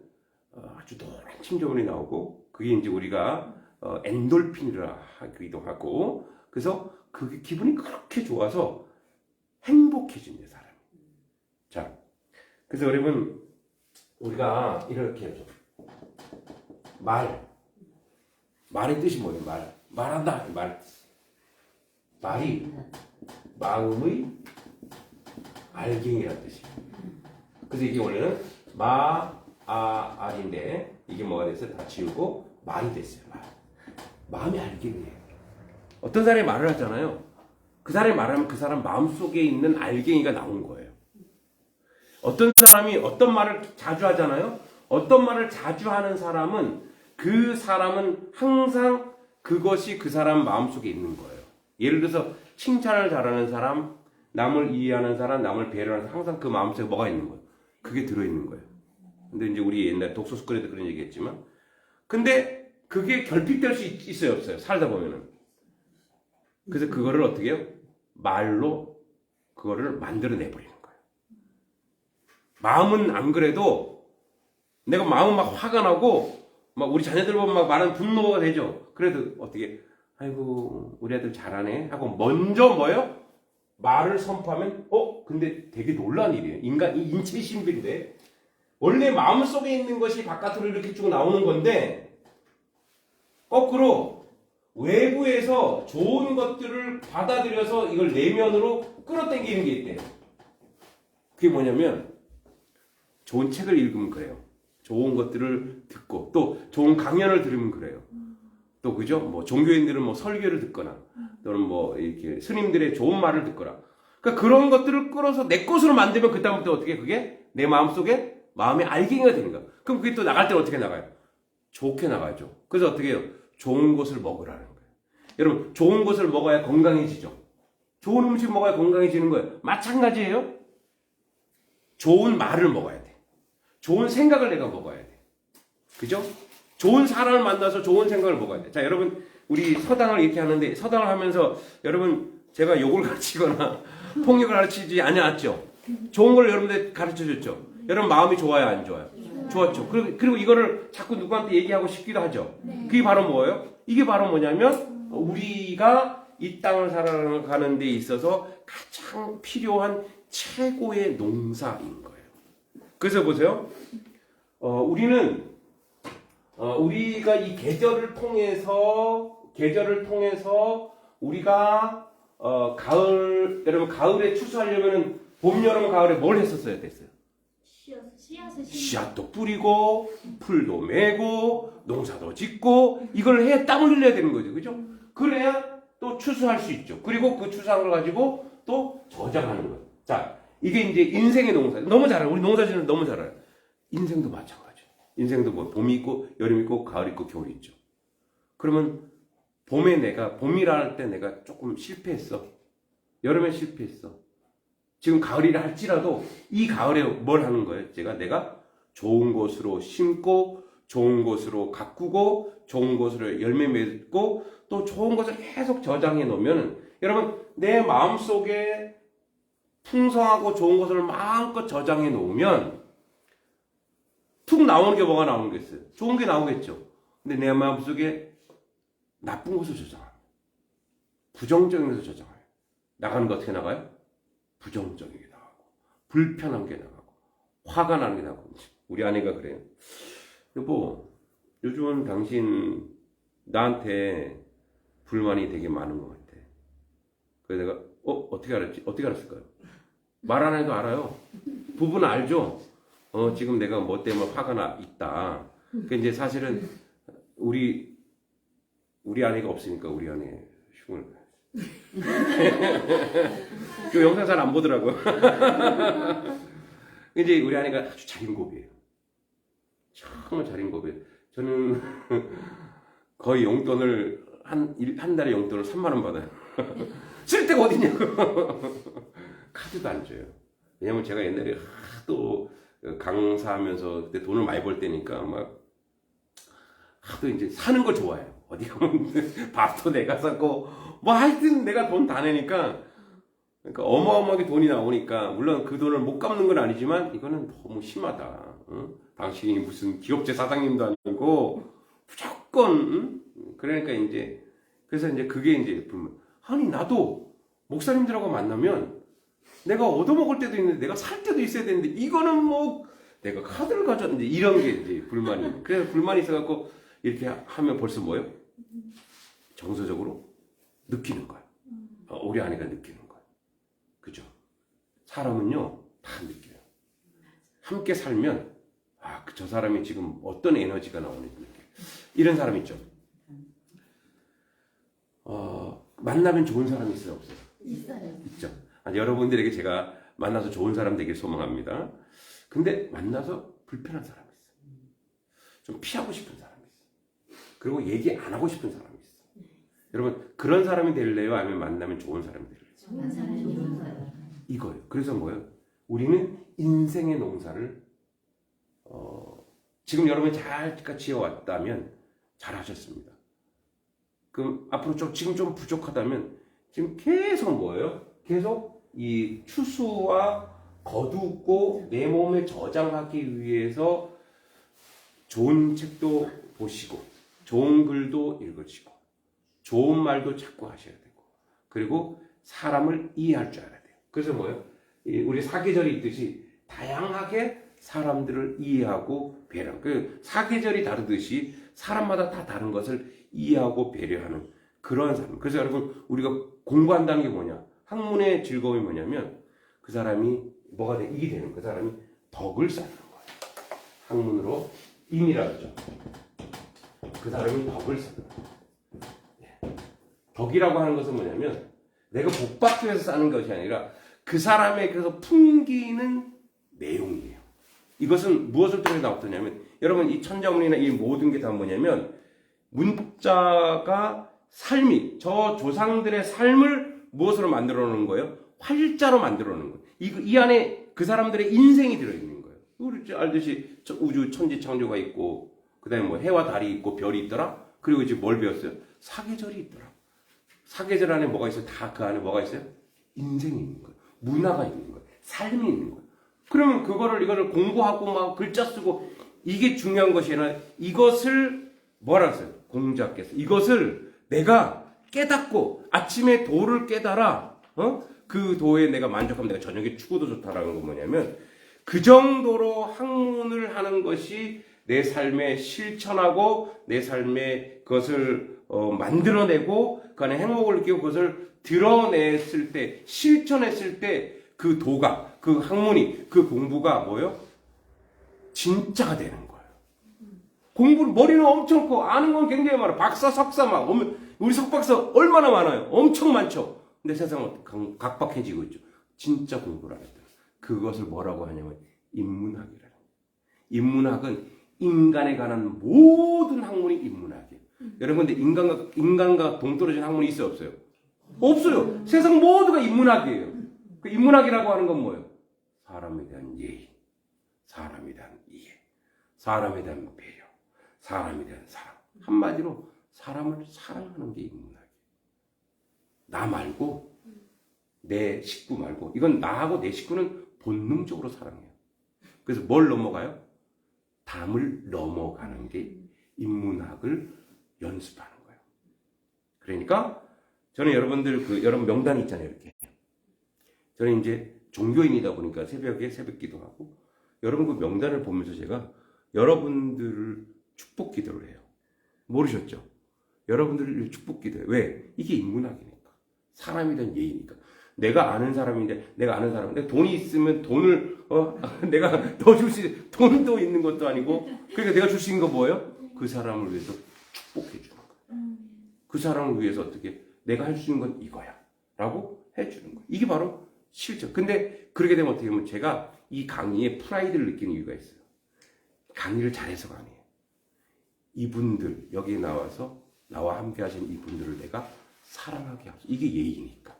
아주 노란 침전물이 나오고 그게 이제 우리가 엔돌핀이라 하기도 하고 그래서 그 기분이 그렇게 좋아서 행복해집니다, 사람이. 자, 그래서 여러분 우리가 이렇게 하죠. 말의 뜻이 뭐예요? 말한다. 말이 마음의 알갱이라는 뜻이에요. 그래서 이게 원래는 알인데 이게 뭐가 됐어요? 다 지우고 말이 됐어요. 마음의 알갱이에요. 어떤 사람이 말을 하잖아요. 그 사람이 말하면 그 사람 마음속에 있는 알갱이가 나온 거예요. 어떤 사람이 어떤 말을 자주 하잖아요. 어떤 말을 자주 하는 사람은 그 사람은 항상 그것이 그 사람 마음속에 있는 거예요. 예를 들어서 칭찬을 잘하는 사람, 남을 이해하는 사람, 남을 배려하는 사람, 항상 그 마음속에 뭐가 있는 거예요? 그게 들어있는 거예요. 근데 이제 우리 옛날 독서 습관에도 그런 얘기 했지만, 근데 그게 결핍될 수 있어요, 없어요? 살다 보면은. 그래서 그거를 어떻게 해요? 말로 그거를 만들어내버리는 거예요. 마음은 안 그래도 내가 마음은 막 화가 나고 막 우리 자녀들 보면 막 많은 분노가 되죠. 그래도 어떻게 아이고 우리 애들 잘하네 하고 먼저 뭐예요? 말을 선포하면 근데 되게 놀라운 일이에요. 인간 이 인체 신비인데 원래 마음속에 있는 것이 바깥으로 이렇게 쭉 나오는 건데 거꾸로 외부에서 좋은 것들을 받아들여서 이걸 내면으로 끌어당기는 게 있대요. 그게 뭐냐면 좋은 책을 읽으면 그래요. 좋은 것들을 듣고 또 좋은 강연을 들으면 그래요. 또 그죠? 뭐 종교인들은 뭐 설교를 듣거나 또는 뭐 이렇게 스님들의 좋은 말을 듣거나 그러니까 그런 것들을 끌어서 내 것으로 만들면 그다음부터 어떻게 그게 내 마음속에 마음의 알갱이가 되는 거야. 그럼 그게 또 나갈 때는 어떻게 나가요? 좋게 나가죠. 그래서 어떻게 해요? 좋은 것을 먹으라는 거예요. 여러분 좋은 것을 먹어야 건강해지죠. 좋은 음식 먹어야 건강해지는 거예요. 마찬가지예요. 좋은 말을 먹어야 돼. 좋은 생각을 내가 먹어야 돼. 그죠? 좋은 사람을 만나서 좋은 생각을 먹어야 돼. 자, 여러분, 우리 서당을 이렇게 하는데, 서당을 하면서, 여러분, 제가 욕을 가르치거나, 폭력을 가르치지 않았죠? 좋은 걸 여러분들 가르쳐 줬죠? 여러분, 마음이 좋아요, 안 좋아요? 좋았죠? 그리고 이거를 자꾸 누구한테 얘기하고 싶기도 하죠? 그게 바로 뭐예요? 이게 바로 뭐냐면, 우리가 이 땅을 살아가는 데 있어서 가장 필요한 최고의 농사인 거예요. 그래서 보세요. 우리가 이 계절을 통해서 우리가 여러분 가을에 추수하려면은 봄, 여름, 가을에 뭘 했었어야 됐어요? 씨앗도 뿌리고 풀도 메고 농사도 짓고 이걸 해야 땀을 흘려야 되는 거죠. 그죠? 그래야 또 추수할 수 있죠. 그리고 그 추수한 걸 가지고 또 저장하는 거예요. 자, 이게 이제 인생의 농사. 너무 잘 알아요. 우리 농사 짓는 너무 잘 알아요. 인생도 마찬가지예요. 인생도 뭐 봄이 있고 여름이 있고 가을이 있고 겨울이 있죠. 그러면 봄이라 할 때 내가 조금 실패했어. 여름에 실패했어. 지금 가을이라 할지라도 이 가을에 뭘 하는 거예요? 내가 좋은 곳으로 심고 좋은 곳으로 가꾸고 좋은 곳으로 열매 맺고 또 좋은 것을 계속 저장해 놓으면 여러분 내 마음속에 풍성하고 좋은 것을 마음껏 저장해 놓으면 툭 나오는 게 뭐가 나오는 게 있어요? 좋은 게 나오겠죠. 근데 내 마음속에 나쁜 것을 저장합니다. 부정적인 것을 저장해요. 나가는 거 어떻게 나가요? 부정적인 게 나가고 불편한 게 나가고 화가 나는 게 나가고 우리 아내가 그래요. 여보, 요즘은 당신 나한테 불만이 되게 많은 것 같아. 그래서 내가 어떻게 알았지? 어떻게 알았을까요? 말 안 해도 알아요. 부부는 알죠? 지금 내가 뭐 때문에 화가 있다. 그 이제 사실은 우리 아내가 없으니까 우리 아내 흉을. 그 영상 잘 안 보더라고요. 이제 우리 아내가 아주 자린고비예요. 정말 자린고비예요. 저는 거의 용돈을 한 달에 용돈을 3만 원 받아요. 쓸 데가 어디냐고. 카드도 안 줘요. 왜냐면 제가 옛날에 하도 강사하면서 그때 돈을 많이 벌 때니까 막 하도 이제 사는 걸 좋아해요. 어디 가면 밥도 내가 사고 뭐 하여튼 내가 돈 다 내니까 그러니까 어마어마하게 돈이 나오니까 물론 그 돈을 못 갚는 건 아니지만 이거는 너무 심하다. 응? 당신이 무슨 기업체 사장님도 아니고 무조건 응? 그러니까 이제 그래서 이제 그게 이제 불만. 아니 나도 목사님들하고 만나면 내가 얻어먹을 때도 있는데 내가 살 때도 있어야 되는데 이거는 뭐 내가 카드를 가졌는데 이런 게 이제 불만이. 그래서 불만이 있어갖고 이렇게 하면 벌써 뭐예요? 정서적으로 느끼는 거야. 우리 아내가 느끼는 거야. 그죠? 사람은요 다 느껴요. 함께 살면 저 사람이 지금 어떤 에너지가 나오는지 느껴요. 이런 사람 있죠. 만나면 좋은 사람이 있어요, 없어요? 있어요. 있죠. 여러분들에게 제가 만나서 좋은 사람 되길 소망합니다. 근데 만나서 불편한 사람이 있어요. 좀 피하고 싶은 사람이 있어요. 그리고 얘기 안 하고 싶은 사람이 있어. 여러분 그런 사람이 될래요? 아니면 만나면 좋은 사람이 될래요? 좋은 사람. 이거예요. 그래서 뭐예요? 우리는 인생의 농사를 지금 여러분이 잘 지어왔다면 잘하셨습니다. 그럼 앞으로 지금 좀 부족하다면 지금 계속 뭐예요? 계속 이 추수와 거두고 내 몸에 저장하기 위해서 좋은 책도 보시고 좋은 글도 읽으시고 좋은 말도 자꾸 하셔야 되고 그리고 사람을 이해할 줄 알아야 돼요. 그래서 뭐예요? 우리 사계절이 있듯이 다양하게 사람들을 이해하고 배려하는 그 사계절이 다르듯이 사람마다 다 다른 것을 이해하고 배려하는 그런 사람. 그래서 여러분 우리가 공부한다는 게 뭐냐? 학문의 즐거움이 뭐냐면 그 사람이 뭐가 돼? 이게 되는 그 사람이 덕을 쌓는 거예요. 학문으로 인이라 그러죠. 그 사람이 덕을 쌓는 거예요. 덕이라고 하는 것은 뭐냐면 내가 복 받기 위해서 쌓는 것이 아니라 그 사람에게서 풍기는 내용이에요. 이것은 무엇을 통해 나왔느냐면 여러분 이 천자문이나 이 모든 게 다 뭐냐면 문자가 삶이 저 조상들의 삶을 무엇으로 만들어 놓은 거예요? 활자로 만들어 놓은 거예요. 이 안에 그 사람들의 인생이 들어있는 거예요. 우리 알듯이 우주 천지 창조가 있고 그다음에 뭐 해와 달이 있고 별이 있더라. 그리고 이제 뭘 배웠어요? 사계절이 있더라. 사계절 안에 뭐가 있어요? 다 그 안에 뭐가 있어요? 인생이 있는 거예요. 문화가 있는 거예요. 삶이 있는 거예요. 그러면 이거를 공부하고 막 글자 쓰고 이게 중요한 것이 아니라 이것을 뭐라 했어요? 공자께서 이것을 내가 깨닫고 아침에 도를 깨달아 그 도에 내가 만족하면 내가 저녁에 죽어도 좋다라는 건 뭐냐면 그 정도로 학문을 하는 것이 내 삶에 실천하고 내 삶에 그것을 만들어내고 그 안에 행복을 느끼고 그것을 드러냈을 때 실천했을 때 그 도가 그 학문이 그 공부가 뭐예요? 진짜가 되는 거예요. 공부를 머리는 엄청 커 아는 건 굉장히 많아 박사 석사 막 우리 석박사 얼마나 많아요. 엄청 많죠. 근데 세상은 각박해지고 있죠. 진짜 공부를 안 했다. 그것을 뭐라고 하냐면 인문학이라는 거예요. 인문학은 인간에 관한 모든 학문이 인문학이에요. 여러분 근데 인간과 동떨어진 학문이 있어요 없어요? 없어요. 세상 모두가 인문학이에요. 그 인문학이라고 하는 건 뭐예요? 사람에 대한 예의, 사람에 대한 이해, 사람에 대한 배려, 사람에 대한 사랑. 한마디로 사람을 사랑하는 게 인문학이에요. 나 말고 내 식구 말고 이건 나하고 내 식구는 본능적으로 사랑해요. 그래서 뭘 넘어가요? 담을 넘어가는 게 인문학을 연습하는 거예요. 그러니까 저는 여러분들 여러분 명단 있잖아요. 이렇게 저는 이제 종교인이다 보니까 새벽에 새벽 기도하고 여러분 그 명단을 보면서 제가 여러분들을 축복 기도를 해요. 모르셨죠? 여러분들을 축복 기도해요. 왜? 이게 인문학이니까. 사람에 대한 예의니까. 내가 아는 사람인데 내가 돈이 있으면 돈을 내가 더 줄 수 있는 돈도 있는 것도 아니고 그러니까 내가 줄 수 있는 거 뭐예요? 그 사람을 위해서 축복해 주는 거예요. 그 사람을 위해서 어떻게 내가 할 수 있는 건 이거야 라고 해주는 거예요. 이게 바로 실전. 근데 그렇게 되면 어떻게 보면 제가 이 강의에 프라이드를 느끼는 이유가 있어요. 강의를 잘해서가 아니에요. 이분들 여기에 나와서 나와 함께 하신 이분들을 내가 사랑하게 하죠. 이게 예의니까.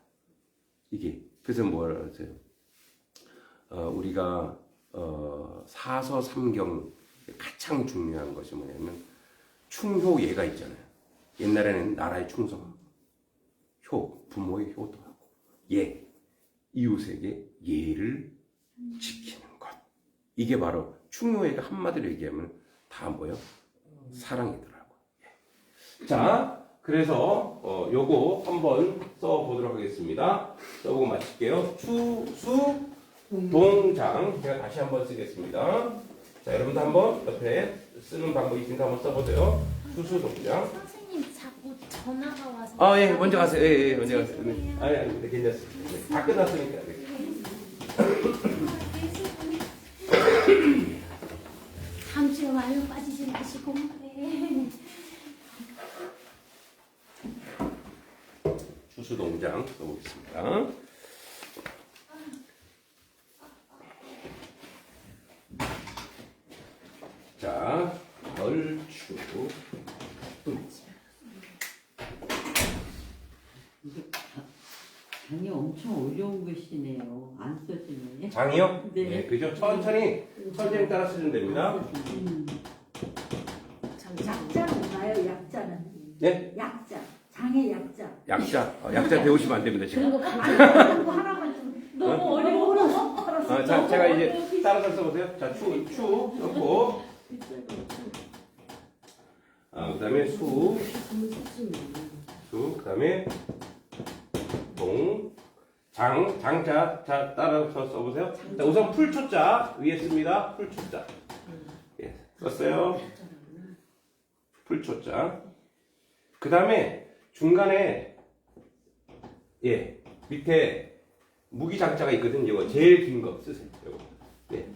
이게 그래서 뭐라 하세요? 우리가 사서 삼경 가장 중요한 것이 뭐냐면 충효예가 있잖아요. 옛날에는 나라의 충성, 효 부모의 효도 하고 예 이웃에게 예를 지키는 것. 이게 바로 충효예가 한마디로 얘기하면 다 뭐예요? 사랑이더라고요. 예. 자, 그래서 요거 한번 써보도록 하겠습니다. 써보고 마칠게요. 추수 동장 제가 다시 한번 쓰겠습니다. 자, 여러분도 한번 옆에 쓰는 방법이 있으니까 한번 써보세요. 추수 동장. 선생님 자꾸 전화가 와서. 아, 예, 먼저 가세요. 예, 먼저 가세요. 네. 아니, 네, 괜찮습니다. 네, 다 끝났으니까. 네. 다음 주에 와요. 빠지지 마시고. 네. 추수 동장 써보겠습니다. 자, 얼추 이게 장이 엄청 어려운 것이네요. 안 써지네. 장이요? 네. 그죠? 천천히 따라 쓰시면 됩니다. 약자는 나요, 약자는. 네? 약자. 장의 약자. 약자 배우시면 안 됩니다, 지금. 그거 하나만 좀. 너무 어려워. 제가 이제 따라서 써보세요. 자, 추 넣고. 그 다음에 수, 그 다음에 장자. 자, 따라서 써보세요. 자, 우선 풀초자 위에 씁니다. 풀초자. 예, 썼어요. 풀초자. 그 다음에 중간에, 밑에 무기장자가 있거든요. 이거 제일 긴 거 쓰세요. 이거. 네.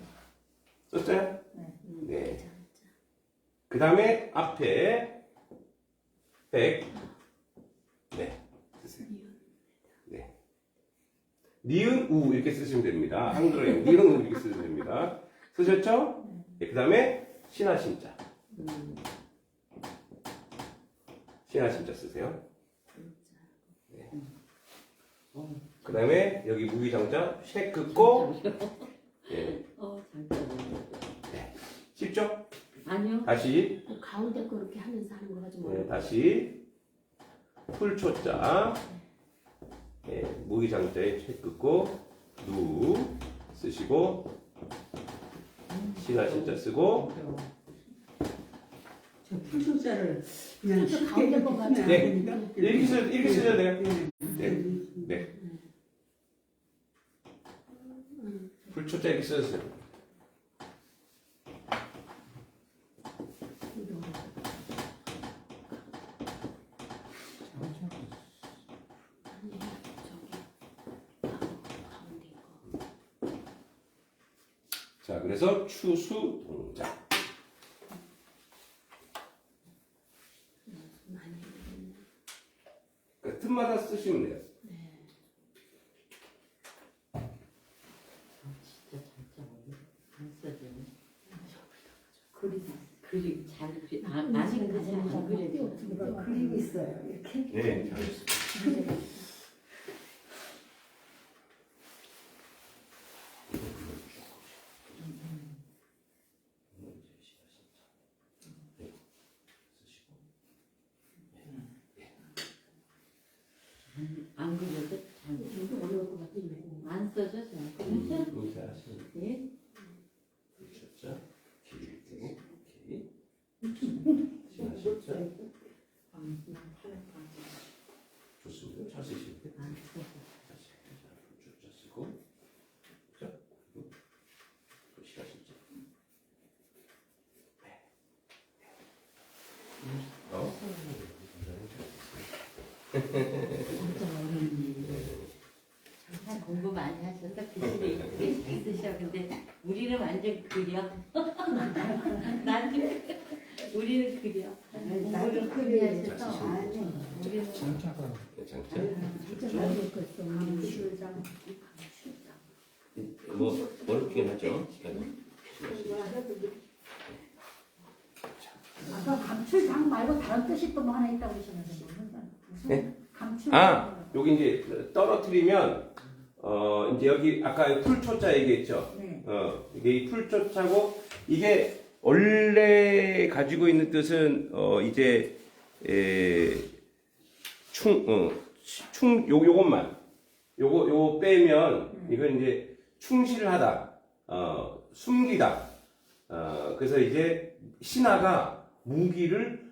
썼어요? 네. 그 다음에 앞에 백. 네. 쓰세요. 네. 니은 우 이렇게 쓰시면 됩니다. 한글에 니은 우 이렇게 쓰시면 됩니다. 쓰셨죠? 네. 그 다음에 신하신자. 신하신자 쓰세요. 네. 그 다음에 여기 무기장자 색 긋고. 예. 잠깐만요. 쉽죠? 아니요. 다시. 가운데 그렇게 하면서 하는 거 가지고. 네, 다시 풀초자. 예, 무기장자에 책 긋고 누 쓰시고 신하신자 쓰고. 저 풀초자를 그냥 쉽게 가운데 거 하면 안 네. 되니까. 이렇게 쓰셔도 돼요. 네. 풀초자 이렇게 써주세요. 자, 그래서 추수 동작. 그러니까 틈마다 쓰시면 돼요. 진짜 안 써지네. 그림 잘 아직 다시 안 그려져. 그림이 있어요. 이렇게. 네. 안 그려도 잘 어려울 것 같은데. 안 써져 잘. 잘하시면 예? 풀초자 길게 오케이. 신하신자 좋습니다. 잘 쓰시면 돼요. 안 써져. 풀초자 쓰고 자 그리고 또 신하신자. 참 공부 많이 하셔서 글씨를 이쁘게 잘 쓰셔. 근데 우리는 완전 그려. 나는 우리는 그려. 나도 그려야죠. 우리는 장자가 장자. 감출장. 뭐 어렵긴 하죠. 아까 감출장 말고 다른 뜻이 또 뭐 하나 있다고 그러셨는데 무슨 네? 감출. 여기 이제 떨어뜨리면 이제 여기 아까 풀초자 얘기했죠. 네. 이게 이 풀초자고 이게 원래 가지고 있는 뜻은 이제 요것만 요거 빼면 이건 이제 충실하다, 숨기다. 그래서 이제 신하가 무기를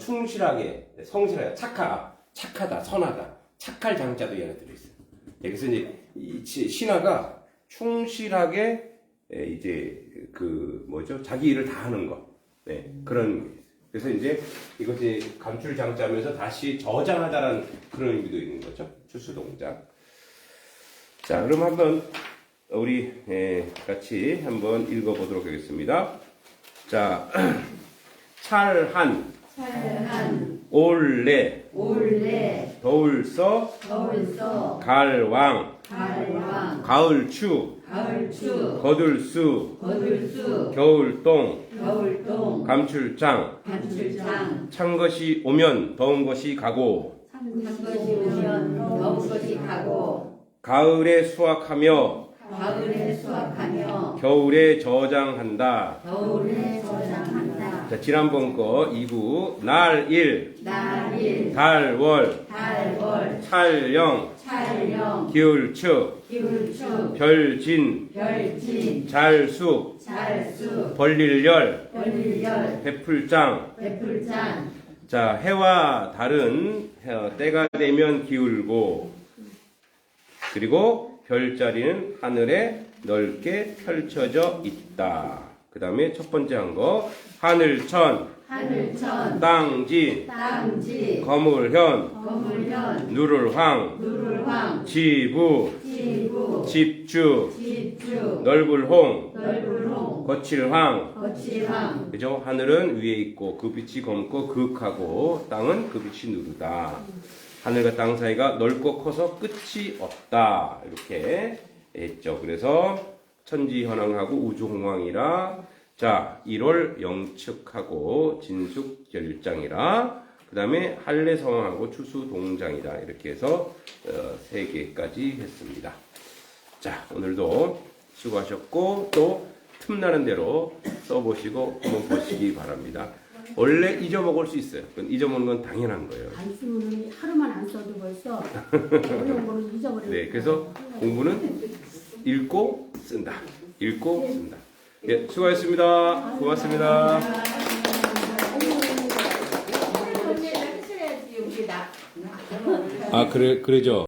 충실하게, 성실하게, 착하다, 선하다, 착할 장자도 얘가 들어있어요. 그래서 이제 이 신하가 충실하게 이제 그 뭐죠? 자기 일을 다 하는 거. 네, 그런. 그래서 이제 이것이 감출 장자면서 다시 저장하다라는 그런 의미도 있는 거죠. 추수 동작. 자, 그럼 한번 우리 같이 한번 읽어보도록 하겠습니다. 자, 찰한, 올레, 더울서, 갈왕, 가을추, 거들수, 겨울동, 감출장, 찬 것이 오면 더운 것이 가고, 한 것이 오면 더운 것이 가고 가을에 수확하며 가을에 수확하며 겨울에 저장한다. 겨울에 저장한다. 자, 지난번 거 2부 날일 날일 달월 달월 찰령 촬영 기울축 기울축 별진 별진 잘수 잘수 벌릴열 벌릴열 배풀장. 배풀장 자, 해와 달은 때가 되면 기울고, 그리고 별자리는 하늘에 넓게 펼쳐져 있다. 그 다음에 첫 번째 한 거, 하늘천, 하늘천 땅지, 땅지 거물현, 거물현 누를황, 누를황 지부, 지부 집주, 집주 넓을홍, 넓을홍 거칠황. 거칠황 그죠? 하늘은 위에 있고 그 빛이 검고 극하고 땅은 그 빛이 누르다. 하늘과 땅 사이가 넓고 커서 끝이 없다. 이렇게 했죠. 그래서 천지현황하고 우주홍황이라, 자 1월 영축하고 진숙결장이라, 그 다음에 한래성황하고 추수동장이라, 이렇게 해서 3개까지 했습니다. 자, 오늘도 수고하셨고 또 틈나는 대로 써보시고 한번 보시기 바랍니다. 원래 잊어먹을 수 있어요. 그건 잊어먹는 건 당연한 거예요. 안 쓰면 하루만 안 써도 벌써 어려운 거를 잊어버리고. 네, 그래서 공부는 읽고 쓴다. 읽고 쓴다. 예, 수고하셨습니다. 고맙습니다. 아, 그래죠.